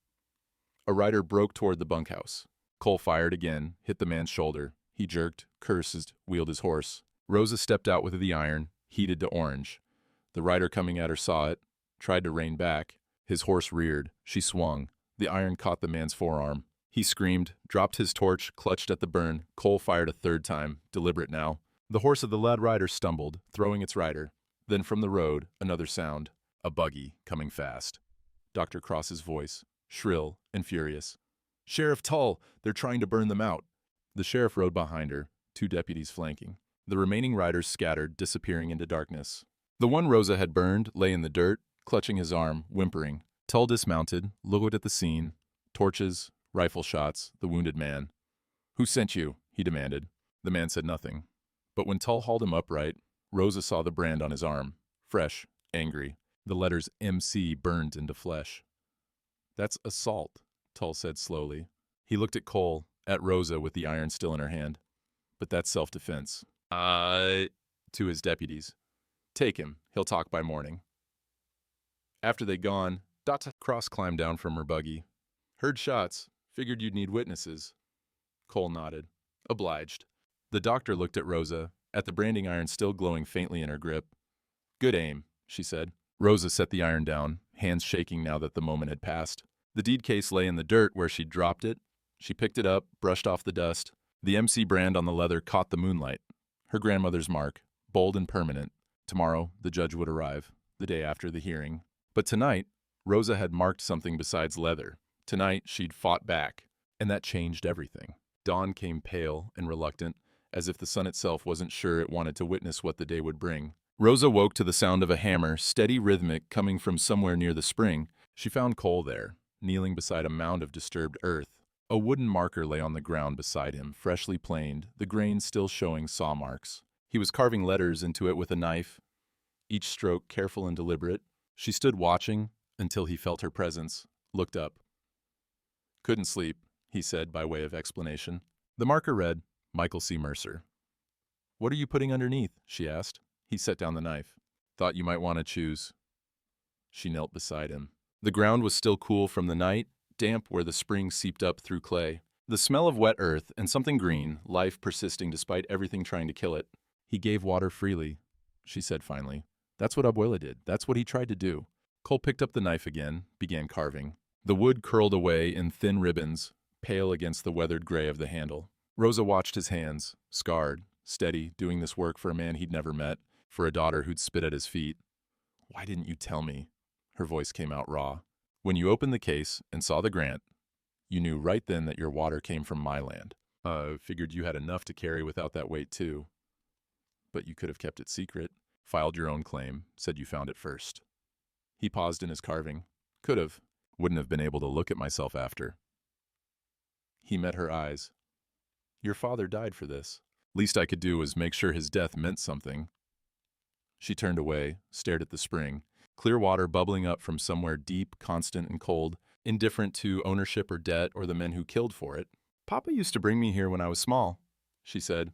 A rider broke toward the bunkhouse. Cole fired again, hit the man's shoulder. He jerked, cursed, wheeled his horse. Rosa stepped out with the iron, heated to orange. The rider coming at her saw it, tried to rein back. His horse reared. She swung. The iron caught the man's forearm. He screamed, dropped his torch, clutched at the burn. Cole fired a third time, deliberate now. The horse of the lad rider stumbled, throwing its rider. Then from the road, another sound. A buggy, coming fast. Dr. Cross's voice, shrill and furious. Sheriff Tull, they're trying to burn them out. The sheriff rode behind her, 2 deputies flanking. The remaining riders scattered, disappearing into darkness. The one Rosa had burned lay in the dirt, clutching his arm, whimpering. Tull dismounted, looked at the scene. Torches, rifle shots, the wounded man. Who sent you? He demanded. The man said nothing. But when Tull hauled him upright, Rosa saw the brand on his arm. Fresh, angry. The letters MC burned into flesh. That's assault, Tull said slowly. He looked at Cole, at Rosa with the iron still in her hand. But that's self-defense. To his deputies. Take him. He'll talk by morning. After they'd gone, Dr. Cross climbed down from her buggy. Heard shots. Figured you'd need witnesses. Cole nodded. Obliged. The doctor looked at Rosa, at the branding iron still glowing faintly in her grip. Good aim, she said. Rosa set the iron down, hands shaking now that the moment had passed. The deed case lay in the dirt where she'd dropped it. She picked it up, brushed off the dust. The MC brand on the leather caught the moonlight. Her grandmother's mark, bold and permanent. Tomorrow, the judge would arrive, the day after the hearing. But tonight, Rosa had marked something besides leather. Tonight, she'd fought back, and that changed everything. Dawn came pale and reluctant, as if the sun itself wasn't sure it wanted to witness what the day would bring. Rosa woke to the sound of a hammer, steady rhythmic, coming from somewhere near the spring. She found Cole there, kneeling beside a mound of disturbed earth. A wooden marker lay on the ground beside him, freshly planed, the grain still showing saw marks. He was carving letters into it with a knife, each stroke careful and deliberate. She stood watching until he felt her presence, looked up. Couldn't sleep, he said by way of explanation. The marker read, Michael C. Mercer. What are you putting underneath? She asked. He set down the knife. Thought you might want to choose. She knelt beside him. The ground was still cool from the night, damp where the spring seeped up through clay. The smell of wet earth and something green, life persisting despite everything trying to kill it. He gave water freely, she said finally. That's what Abuela did. That's what he tried to do. Cole picked up the knife again, began carving. The wood curled away in thin ribbons, pale against the weathered gray of the handle. Rosa watched his hands, scarred, steady, doing this work for a man he'd never met, for a daughter who'd spit at his feet. Why didn't you tell me? Her voice came out raw. When you opened the case and saw the grant, you knew right then that your water came from my land. Figured you had enough to carry without that weight too. But you could have kept it secret, filed your own claim, said you found it first. He paused in his carving. Could have. Wouldn't have been able to look at myself after. He met her eyes. Your father died for this. Least I could do was make sure his death meant something. She turned away, stared at the spring. Clear water bubbling up from somewhere deep, constant, and cold, indifferent to ownership or debt or the men who killed for it. Papa used to bring me here when I was small, she said,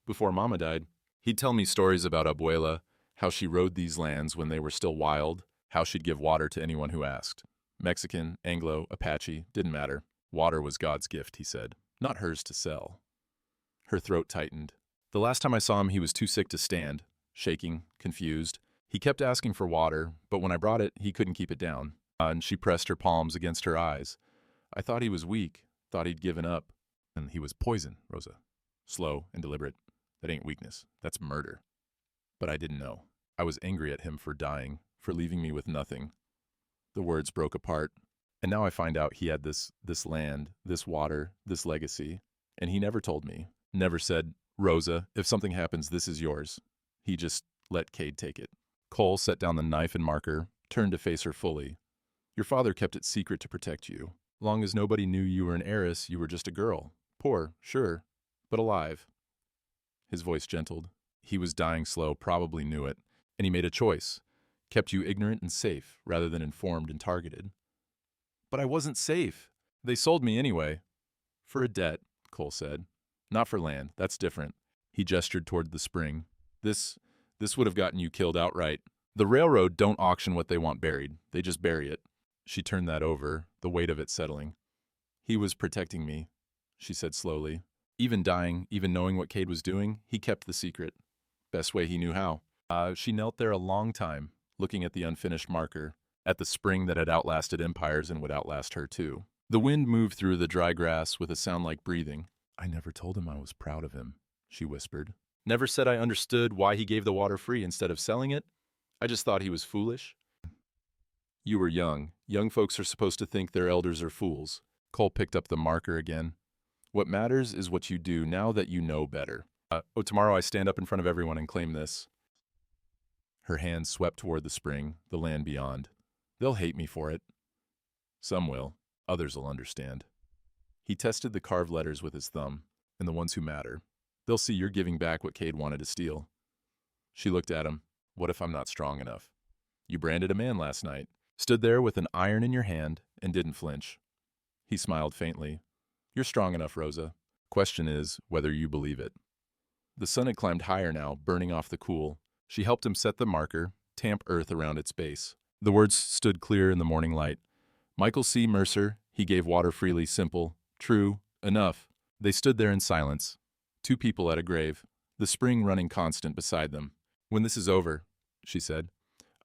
before Mama died. He'd tell me stories about Abuela, how she rode these lands when they were still wild, how she'd give water to anyone who asked. Mexican, Anglo, Apache, didn't matter. Water was God's gift, he said, not hers to sell. Her throat tightened. The last time I saw him, he was too sick to stand, shaking, confused. He kept asking for water, but when I brought it, he couldn't keep it down. And she pressed her palms against her eyes. I thought he was weak, thought he'd given up. And he was poison, Rosa. Slow and deliberate. That ain't weakness. That's murder. But I didn't know. I was angry at him for dying, for leaving me with nothing. The words broke apart. And now I find out he had this land, this water, this legacy. And he never told me. Never said, Rosa, if something happens, this is yours. He just let Cade take it. Cole set down the knife and marker, turned to face her fully. Your father kept it secret to protect you. Long as nobody knew you were an heiress, you were just a girl. Poor, sure, but alive. His voice gentled. He was dying slow, probably knew it, and he made a choice. Kept you ignorant and safe, rather than informed and targeted. But I wasn't safe. They sold me anyway. For a debt, Cole said. Not for land, that's different. He gestured toward the spring. This would have gotten you killed outright. The railroad don't auction what they want buried. They just bury it. She turned that over, the weight of it settling. He was protecting me, she said slowly. Even dying, even knowing what Cade was doing, he kept the secret. Best way he knew how. She knelt there a long time, looking at the unfinished marker, at the spring that had outlasted empires and would outlast her too. The wind moved through the dry grass with a sound like breathing. I never told him I was proud of him, she whispered. Never said I understood why he gave the water free instead of selling it. I just thought he was foolish. You were young. Young folks are supposed to think their elders are fools. Cole picked up the marker again. What matters is what you do now that you know better. Tomorrow I stand up in front of everyone and claim this. Her hand swept toward the spring, the land beyond. They'll hate me for it. Some will. Others will understand. He tested the carved letters with his thumb, and the ones who matter. They'll see you're giving back what Cade wanted to steal. She looked at him. What if I'm not strong enough? You branded a man last night. Stood there with an iron in your hand and didn't flinch. He smiled faintly. You're strong enough, Rosa. Question is whether you believe it. The sun had climbed higher now, burning off the cool. She helped him set the marker, tamp earth around its base. The words stood clear in the morning light. Michael C. Mercer, he gave water freely, simple, true, enough. They stood there in silence. Two people at a grave, the spring running constant beside them. When this is over, she said,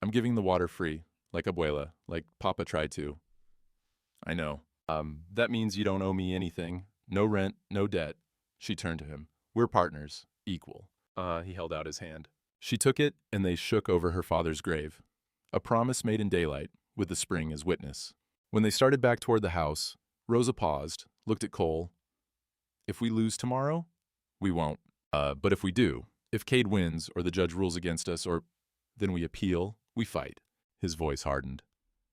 I'm giving the water free, like Abuela, like Papa tried to. I know. That means you don't owe me anything. No rent, no debt. She turned to him. We're partners, equal. He held out his hand. She took it, and they shook over her father's grave. A promise made in daylight, with the spring as witness. When they started back toward the house, Rosa paused, looked at Cole. If we lose tomorrow, we won't. But if we do, if Cade wins, or the judge rules against us, or then we appeal, we fight. His voice hardened.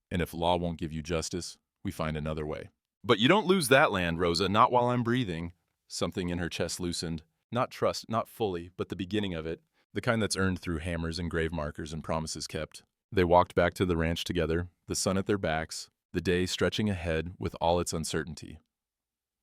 And if law won't give you justice, we find another way. But you don't lose that land, Rosa, not while I'm breathing. Something in her chest loosened. Not trust, not fully, but the beginning of it. The kind that's earned through hammers and grave markers and promises kept. They walked back to the ranch together, the sun at their backs, the day stretching ahead with all its uncertainty.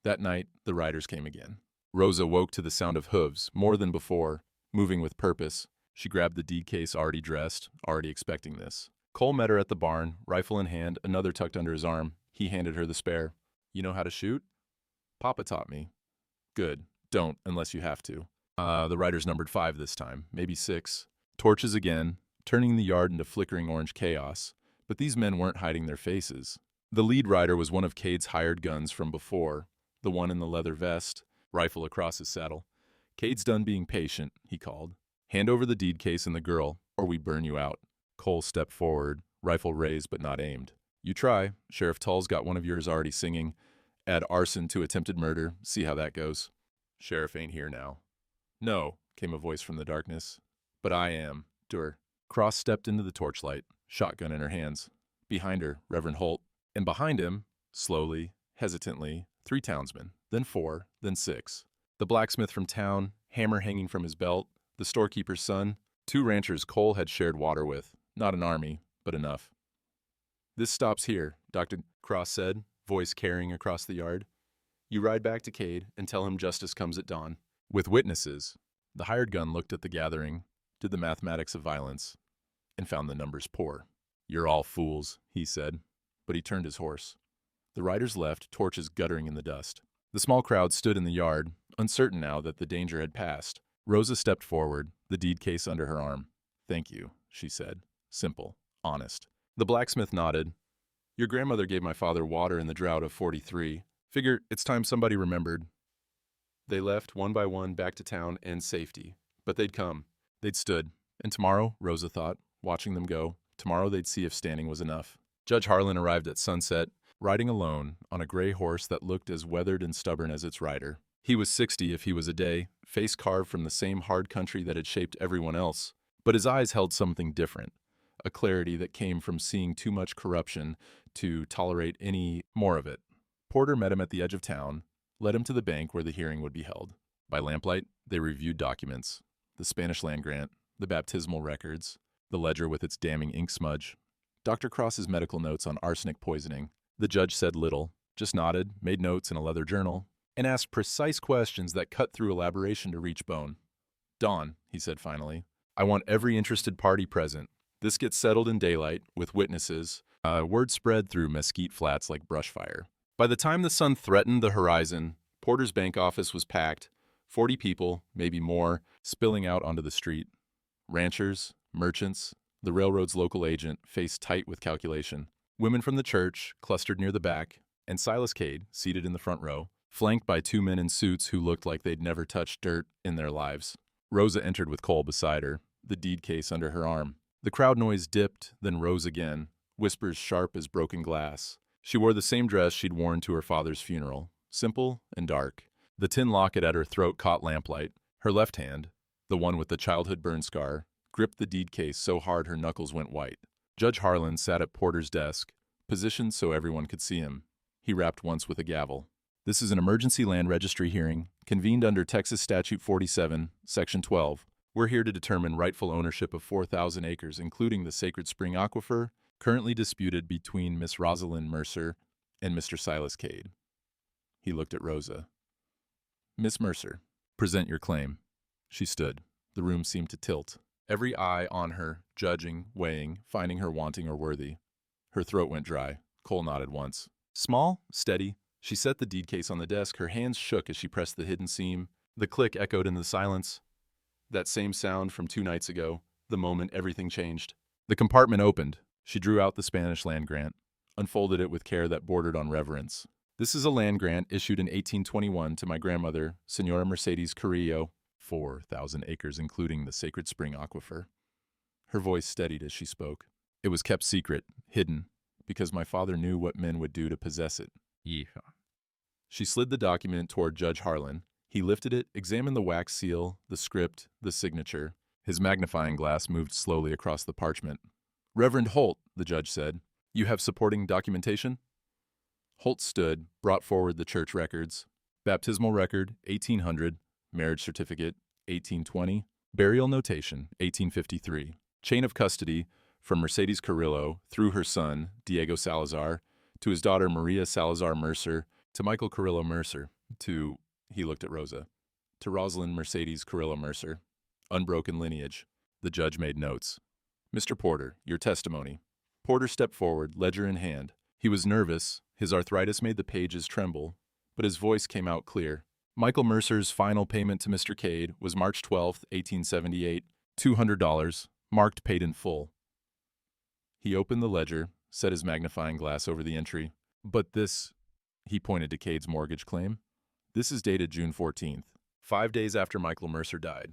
That night, the riders came again. Rosa woke to the sound of hooves, more than before, moving with purpose. She grabbed the deed case already dressed, already expecting this. Cole met her at the barn, rifle in hand, another tucked under his arm. He handed her the spare. You know how to shoot? Papa taught me. Good. Don't, unless you have to. The riders numbered 5 this time, maybe 6. Torches again, turning the yard into flickering orange chaos. But these men weren't hiding their faces. The lead rider was one of Cade's hired guns from before, the one in the leather vest, rifle across his saddle. Cade's done being patient, he called. Hand over the deed case and the girl, or we burn you out. Cole stepped forward, rifle raised but not aimed. You try. Sheriff Tull's got one of yours already singing. Add arson to attempted murder, see how that goes. Sheriff ain't here now. No, came a voice from the darkness. But I am. Dur. Cross stepped into the torchlight, shotgun in her hands. Behind her, Reverend Holt. And behind him, slowly, hesitantly, 3 townsmen, then 4, then 6. The blacksmith from town, hammer hanging from his belt, the storekeeper's son, 2 ranchers Cole had shared water with. Not an army, but enough. This stops here, Dr. Cross said, voice carrying across the yard. You ride back to Cade and tell him justice comes at dawn. With witnesses, the hired gun looked at the gathering, did the mathematics of violence, and found the numbers poor. You're all fools, he said, but he turned his horse. The riders left, torches guttering in the dust. The small crowd stood in the yard, uncertain now that the danger had passed. Rosa stepped forward, the deed case under her arm. Thank you, she said. Simple, honest. The blacksmith nodded. Your grandmother gave my father water in the drought of 43. Figure it's time somebody remembered. They left one by one back to town and safety. But they'd come. They'd stood. And tomorrow, Rosa thought, watching them go, tomorrow they'd see if standing was enough. Judge Harlan arrived at sunset, riding alone on a gray horse that looked as weathered and stubborn as its rider. He was 60 if he was a day, face carved from the same hard country that had shaped everyone else. But his eyes held something different, a clarity that came from seeing too much corruption to tolerate any more of it. Porter met him at the edge of town, led him to the bank where the hearing would be held. By lamplight, they reviewed documents, the Spanish land grant, the baptismal records, the ledger with its damning ink smudge, Dr. Cross's medical notes on arsenic poisoning. The judge said little, just nodded, made notes in a leather journal, and asked precise questions that cut through elaboration to reach bone. Dawn, he said finally, I want every interested party present. This gets settled in daylight, with witnesses. Word spread through Mesquite Flats like brushfire. By the time the sun threatened the horizon, Porter's bank office was packed, 40 people, maybe more, spilling out onto the street. Ranchers, merchants, the railroad's local agent, faced tight with calculation. Women from the church, clustered near the back, and Silas Cade, seated in the front row, flanked by two men in suits who looked like they'd never touched dirt in their lives. Rosa entered with Cole beside her, the deed case under her arm. The crowd noise dipped, then rose again, whispers sharp as broken glass. She wore the same dress she'd worn to her father's funeral, simple and dark. The tin locket at her throat caught lamplight. Her left hand, the one with the childhood burn scar, gripped the deed case so hard her knuckles went white. Judge Harlan sat at Porter's desk, positioned so everyone could see him. He rapped once with a gavel. This is an emergency land registry hearing, convened under Texas Statute 47, Section 12. We're here to determine rightful ownership of 4,000 acres, including the Sacred Spring Aquifer, currently disputed between Miss Rosalind Mercer and Mr. Silas Cade. He looked at Rosa. Miss Mercer, present your claim. She stood. The room seemed to tilt. Every eye on her, judging, weighing, finding her wanting or worthy. Her throat went dry. Cole nodded once. Small, steady. She set the deed case on the desk. Her hands shook as she pressed the hidden seam. The click echoed in the silence. That same sound from 2 nights ago, the moment everything changed. The compartment opened. She drew out the Spanish land grant, unfolded it with care that bordered on reverence. This is a land grant issued in 1821 to my grandmother, Senora Mercedes Carrillo, 4,000 acres including the Sacred Spring Aquifer. Her voice steadied as she spoke. It was kept secret, hidden, because my father knew what men would do to possess it. Yeehaw. She slid the document toward Judge Harlan. He lifted it, examined the wax seal, the script, the signature. His magnifying glass moved slowly across the parchment. Reverend Holt, the judge said, you have supporting documentation? Holt stood, brought forward the church records. Baptismal record, 1800. Marriage certificate, 1820. Burial notation, 1853. Chain of custody from Mercedes Carrillo through her son, Diego Salazar, to his daughter Maria Salazar Mercer, to Michael Carrillo Mercer, to, he looked at Rosa, to Rosalind Mercedes Carrillo Mercer. Unbroken lineage. The judge made notes. Mr. Porter, your testimony. Porter stepped forward, ledger in hand. He was nervous. His arthritis made the pages tremble, but his voice came out clear. Michael Mercer's final payment to Mr. Cade was March 12, 1878, $200, marked paid in full. He opened the ledger, set his magnifying glass over the entry. But this, he pointed to Cade's mortgage claim, this is dated June 14th, 5 days after Michael Mercer died.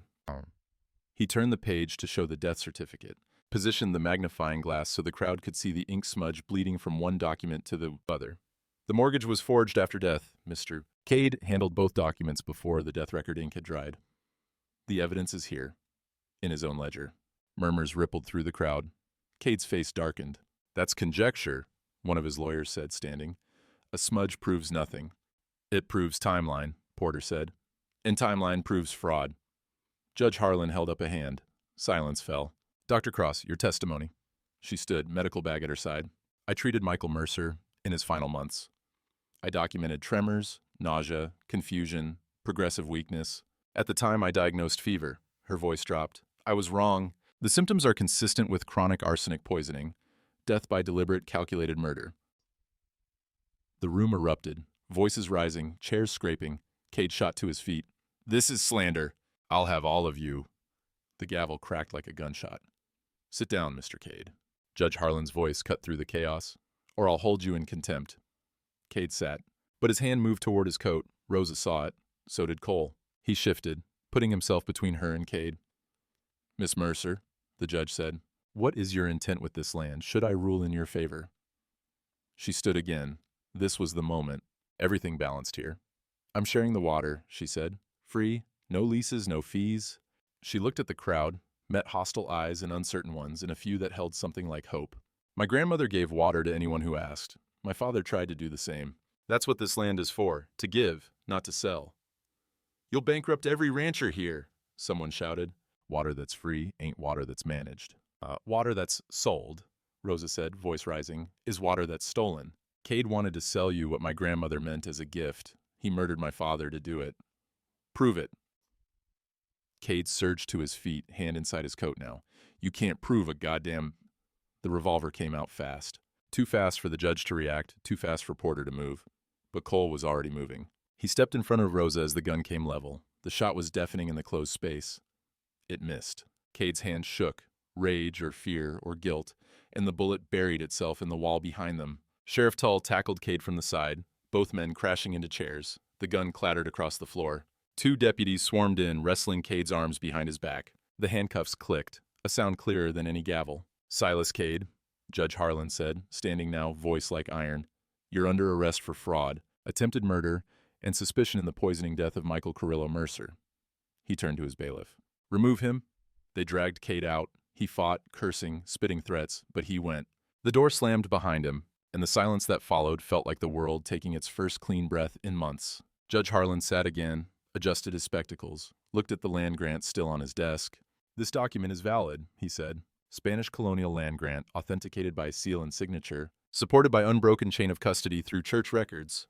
He turned the page to show the death certificate, positioned the magnifying glass so the crowd could see the ink smudge bleeding from one document to the other. The mortgage was forged after death. Mr. Cade handled both documents before the death record ink had dried. The evidence is here, in his own ledger. Murmurs rippled through the crowd. Cade's face darkened. That's conjecture, one of his lawyers said, standing. A smudge proves nothing. It proves timeline, Porter said. And timeline proves fraud. Judge Harlan held up a hand. Silence fell. Dr. Cross, your testimony. She stood, medical bag at her side. I treated Michael Mercer in his final months. I documented tremors, nausea, confusion, progressive weakness. At the time, I diagnosed fever. Her voice dropped. I was wrong. The symptoms are consistent with chronic arsenic poisoning, death by deliberate, calculated murder. The room erupted, voices rising, chairs scraping. Cade shot to his feet. This is slander. I'll have all of you. The gavel cracked like a gunshot. Sit down, Mr. Cade. Judge Harlan's voice cut through the chaos. Or I'll hold you in contempt. Cade sat, but his hand moved toward his coat. Rosa saw it. So did Cole. He shifted, putting himself between her and Cade. Miss Mercer, the judge said, what is your intent with this land? Should I rule in your favor? She stood again. This was the moment. Everything balanced here. I'm sharing the water, she said. Free, no leases, no fees. She looked at the crowd, met hostile eyes and uncertain ones, and a few that held something like hope. My grandmother gave water to anyone who asked. My father tried to do the same. That's what this land is for, to give, not to sell. You'll bankrupt every rancher here, someone shouted. Water that's free ain't water that's managed. Water that's sold, Rosa said, voice rising, is water that's stolen. Cade wanted to sell you what my grandmother meant as a gift. He murdered my father to do it. Prove it. Cade surged to his feet, hand inside his coat now. You can't prove a goddamn... The revolver came out fast. Too fast for the judge to react, too fast for Porter to move. But Cole was already moving. He stepped in front of Rosa as the gun came level. The shot was deafening in the closed space. It missed. Cade's hand shook, rage or fear or guilt, and the bullet buried itself in the wall behind them. Sheriff Tull tackled Cade from the side, both men crashing into chairs. The gun clattered across the floor. Two deputies swarmed in, wrestling Cade's arms behind his back. The handcuffs clicked, a sound clearer than any gavel. Silas Cade, Judge Harlan said, standing now, voice like iron. You're under arrest for fraud, attempted murder, and suspicion in the poisoning death of Michael Carrillo Mercer. He turned to his bailiff. Remove him. They dragged Cade out. He fought, cursing, spitting threats, but he went. The door slammed behind him, and the silence that followed felt like the world taking its first clean breath in months. Judge Harlan sat again, adjusted his spectacles, looked at the land grant still on his desk. This document is valid, he said. Spanish colonial land grant, authenticated by seal and signature, supported by unbroken chain of custody through church records.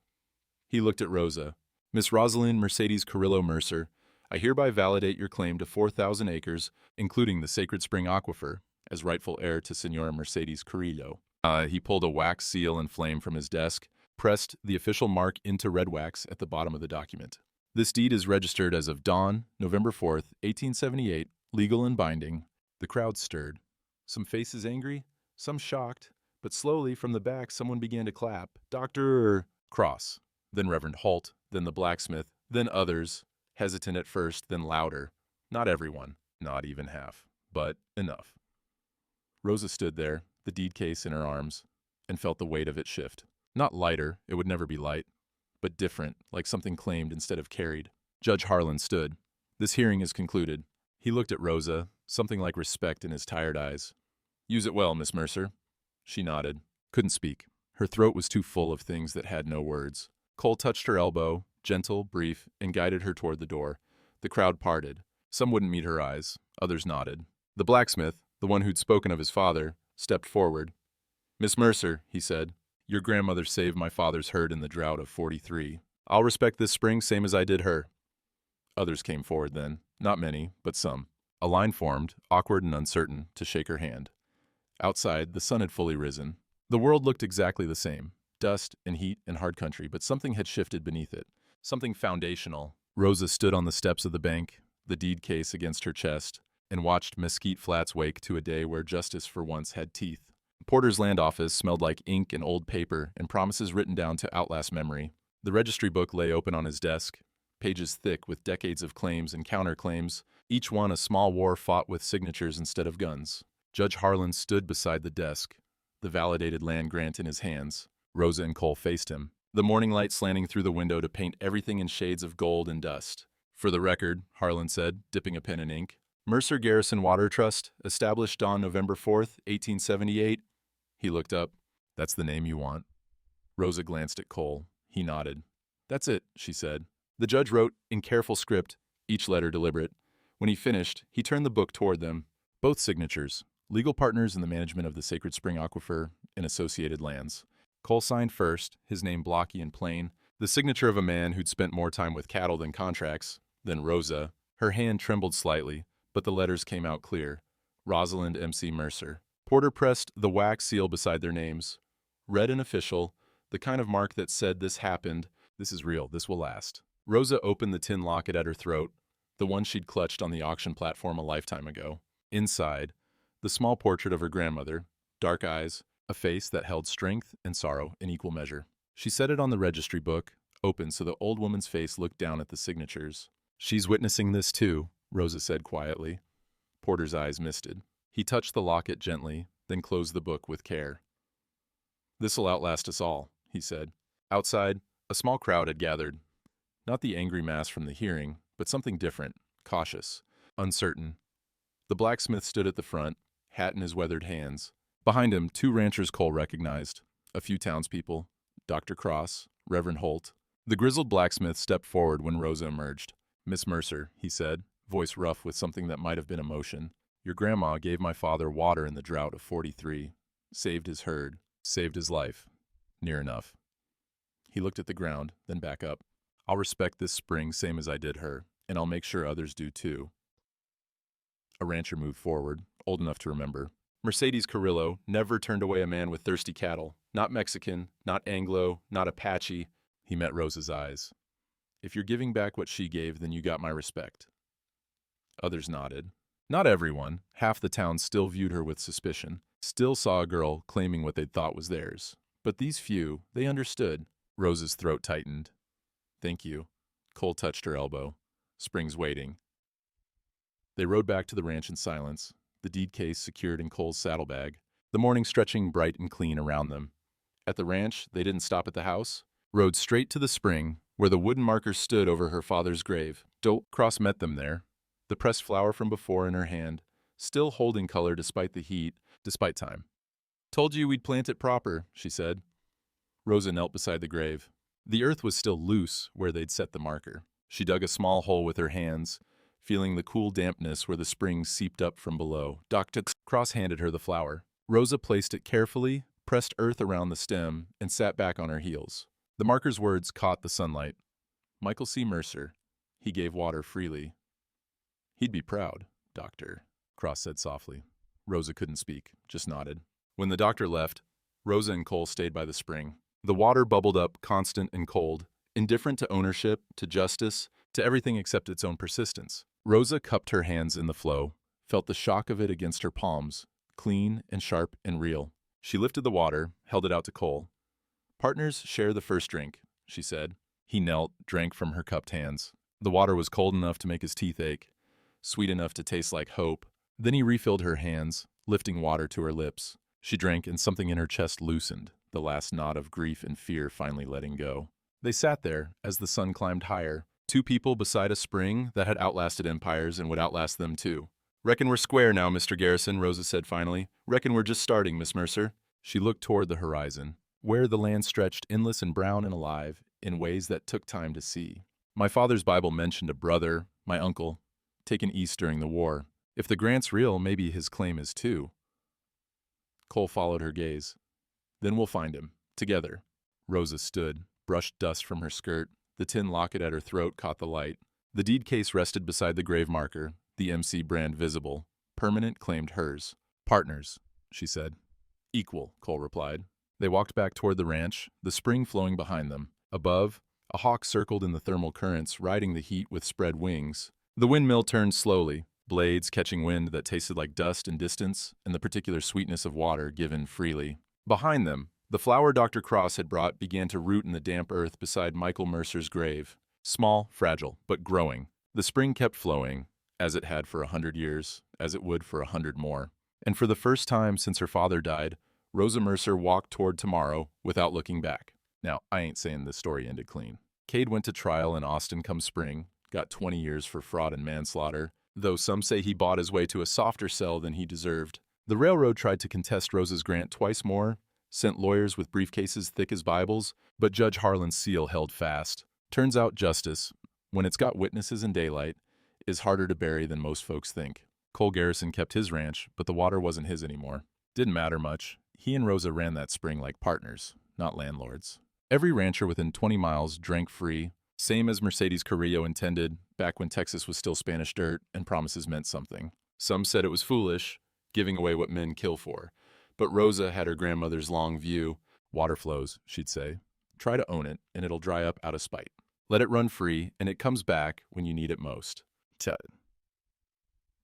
He looked at Rosa. Miss Rosalind Mercedes Carrillo Mercer, I hereby validate your claim to 4,000 acres, including the Sacred Spring Aquifer, as rightful heir to Senora Mercedes Carrillo. He pulled a wax seal and flame from his desk, pressed the official mark into red wax at the bottom of the document. This deed is registered as of dawn, November 4th, 1878, legal and binding. The crowd stirred. Some faces angry, some shocked, but slowly from the back someone began to clap. Dr. Cross, then Reverend Holt, then the blacksmith, then others, hesitant at first, then louder. Not everyone, not even half, but enough. Rosa stood there, the deed case in her arms, and felt the weight of it shift. Not lighter, it would never be light, but different, like something claimed instead of carried. Judge Harlan stood. This hearing is concluded. He looked at Rosa, something like respect in his tired eyes. Use it well, Miss Mercer. She nodded. Couldn't speak. Her throat was too full of things that had no words. Cole touched her elbow, gentle, brief, and guided her toward the door. The crowd parted. Some wouldn't meet her eyes. Others nodded. The blacksmith, the one who'd spoken of his father, stepped forward. Miss Mercer, he said, your grandmother saved my father's herd in the drought of '43. I'll respect this spring same as I did her. Others came forward then. Not many, but some. A line formed, awkward and uncertain, to shake her hand. Outside, the sun had fully risen. The world looked exactly the same. Dust and heat and hard country, but something had shifted beneath it. Something foundational. Rosa stood on the steps of the bank, the deed case against her chest, and watched Mesquite Flats wake to a day where justice for once had teeth. Porter's land office smelled like ink and old paper and promises written down to outlast memory. The registry book lay open on his desk, pages thick with decades of claims and counterclaims, each one a small war fought with signatures instead of guns. Judge Harlan stood beside the desk, the validated land grant in his hands. Rosa and Cole faced him, the morning light slanting through the window to paint everything in shades of gold and dust. For the record, Harlan said, dipping a pen in ink, Mercer Garrison Water Trust, established on November 4th, 1878. He looked up. That's the name you want? Rosa glanced at Cole. He nodded. That's it, she said. The judge wrote, in careful script, each letter deliberate. When he finished, he turned the book toward them. Both signatures, legal partners in the management of the Sacred Spring Aquifer and associated lands. Cole signed first, his name blocky and plain, the signature of a man who'd spent more time with cattle than contracts. Then Rosa. Her hand trembled slightly, but the letters came out clear. Rosalind M.C. Mercer. Porter pressed the wax seal beside their names. Red and official, the kind of mark that said this happened, this is real, this will last. Rosa opened the tin locket at her throat, the one she'd clutched on the auction platform a lifetime ago. Inside, the small portrait of her grandmother, dark eyes, a face that held strength and sorrow in equal measure. She set it on the registry book, open so the old woman's face looked down at the signatures. "She's witnessing this too," Rosa said quietly. Porter's eyes misted. He touched the locket gently, then closed the book with care. "This'll outlast us all," he said. Outside, a small crowd had gathered. Not the angry mass from the hearing, but something different, cautious, uncertain. The blacksmith stood at the front, hat in his weathered hands. Behind him, two ranchers Cole recognized, a few townspeople, Dr. Cross, Reverend Holt. The grizzled blacksmith stepped forward when Rosa emerged. "Miss Mercer," he said, voice rough with something that might have been emotion. "Your grandma gave my father water in the drought of '43, saved his herd, saved his life. Near enough." He looked at the ground, then back up. "I'll respect this spring same as I did her, and I'll make sure others do too." A rancher moved forward, old enough to remember. Mercedes Carrillo never turned away a man with thirsty cattle. Not Mexican, not Anglo, not Apache. He met Rosa's eyes. "If you're giving back what she gave, then you got my respect." Others nodded. Not everyone. Half the town still viewed her with suspicion, still saw a girl claiming what they'd thought was theirs. But these few, they understood. Rosa's throat tightened. "Thank you." Cole touched her elbow. "Spring's waiting." They rode back to the ranch in silence, the deed case secured in Cole's saddlebag, the morning stretching bright and clean around them. At the ranch, they didn't stop at the house, rode straight to the spring, where the wooden marker stood over her father's grave. Cross met them there, the pressed flower from before in her hand, still holding color despite the heat, despite time. "Told you we'd plant it proper," she said. Rosa knelt beside the grave. The earth was still loose where they'd set the marker. She dug a small hole with her hands, feeling the cool dampness where the spring seeped up from below. Dr. Cross handed her the flower. Rosa placed it carefully, pressed earth around the stem, and sat back on her heels. The marker's words caught the sunlight. "Michael C. Mercer." He gave water freely. "He'd be proud, Doctor," Cross said softly. Rosa couldn't speak, just nodded. When the doctor left, Rosa and Cole stayed by the spring. The water bubbled up, constant and cold, indifferent to ownership, to justice, to everything except its own persistence. Rosa cupped her hands in the flow, felt the shock of it against her palms, clean and sharp and real. She lifted the water, held it out to Cole. "Partners share the first drink," she said. He knelt, drank from her cupped hands. The water was cold enough to make his teeth ache, sweet enough to taste like hope. Then he refilled her hands, lifting water to her lips. She drank, and something in her chest loosened, the last knot of grief and fear finally letting go. They sat there as the sun climbed higher, two people beside a spring that had outlasted empires and would outlast them too. "Reckon we're square now, Mr. Garrison," Rosa said finally. "Reckon we're just starting, Miss Mercer." She looked toward the horizon, where the land stretched endless and brown and alive in ways that took time to see. "My father's Bible mentioned a brother, my uncle, taken east during the war. If the grant's real, maybe his claim is too." Cole followed her gaze. "Then we'll find him, together." Rosa stood, brushed dust from her skirt. The tin locket at her throat caught the light. The deed case rested beside the grave marker, the MC brand visible. Permanent claimed hers. "Partners," she said. "Equal," Cole replied. They walked back toward the ranch, the spring flowing behind them. Above, a hawk circled in the thermal currents, riding the heat with spread wings. The windmill turned slowly, blades catching wind that tasted like dust and distance, and the particular sweetness of water given freely. Behind them, the flower Dr. Cross had brought began to root in the damp earth beside Michael Mercer's grave. Small, fragile, but growing. The spring kept flowing, as it had for 100 years, as it would for 100 more. And for the first time since her father died, Rosa Mercer walked toward tomorrow without looking back. Now, I ain't saying this story ended clean. Cade went to trial in Austin come spring, got 20 years for fraud and manslaughter, though some say he bought his way to a softer cell than he deserved. The railroad tried to contest Rosa's grant twice more, sent lawyers with briefcases thick as Bibles, but Judge Harlan's seal held fast. Turns out justice, when it's got witnesses and daylight, is harder to bury than most folks think. Cole Garrison kept his ranch, but the water wasn't his anymore. Didn't matter much. He and Rosa ran that spring like partners, not landlords. Every rancher within 20 miles drank free, same as Mercedes Carrillo intended, back when Texas was still Spanish dirt and promises meant something. Some said it was foolish, giving away what men kill for. But Rosa had her grandmother's long view. Water flows, she'd say. Try to own it, and it'll dry up out of spite. Let it run free, and it comes back when you need it most.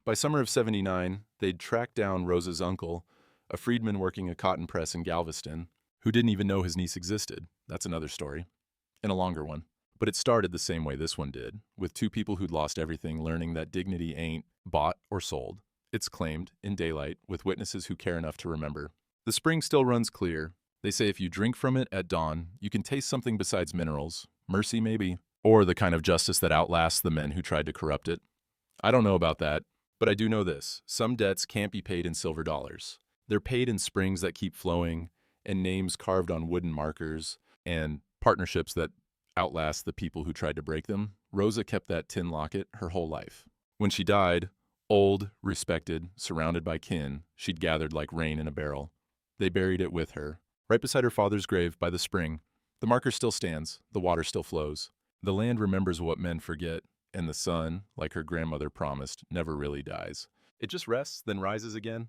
By summer of '79, they'd tracked down Rosa's uncle, a freedman working a cotton press in Galveston, who didn't even know his niece existed. That's another story, and a longer one. But it started the same way this one did, with two people who'd lost everything learning that dignity ain't bought or sold. It's claimed, in daylight, with witnesses who care enough to remember. The spring still runs clear. They say if you drink from it at dawn, you can taste something besides minerals. Mercy, maybe. Or the kind of justice that outlasts the men who tried to corrupt it. I don't know about that, but I do know this. Some debts can't be paid in silver dollars. They're paid in springs that keep flowing, and names carved on wooden markers, and partnerships that outlast the people who tried to break them. Rosa kept that tin locket her whole life. When she died, old, respected, surrounded by kin, she'd gathered like rain in a barrel. They buried it with her. Right beside her father's grave by the spring, the marker still stands, the water still flows. The land remembers what men forget, and the sun, like her grandmother promised, never really dies. It just rests, then rises again,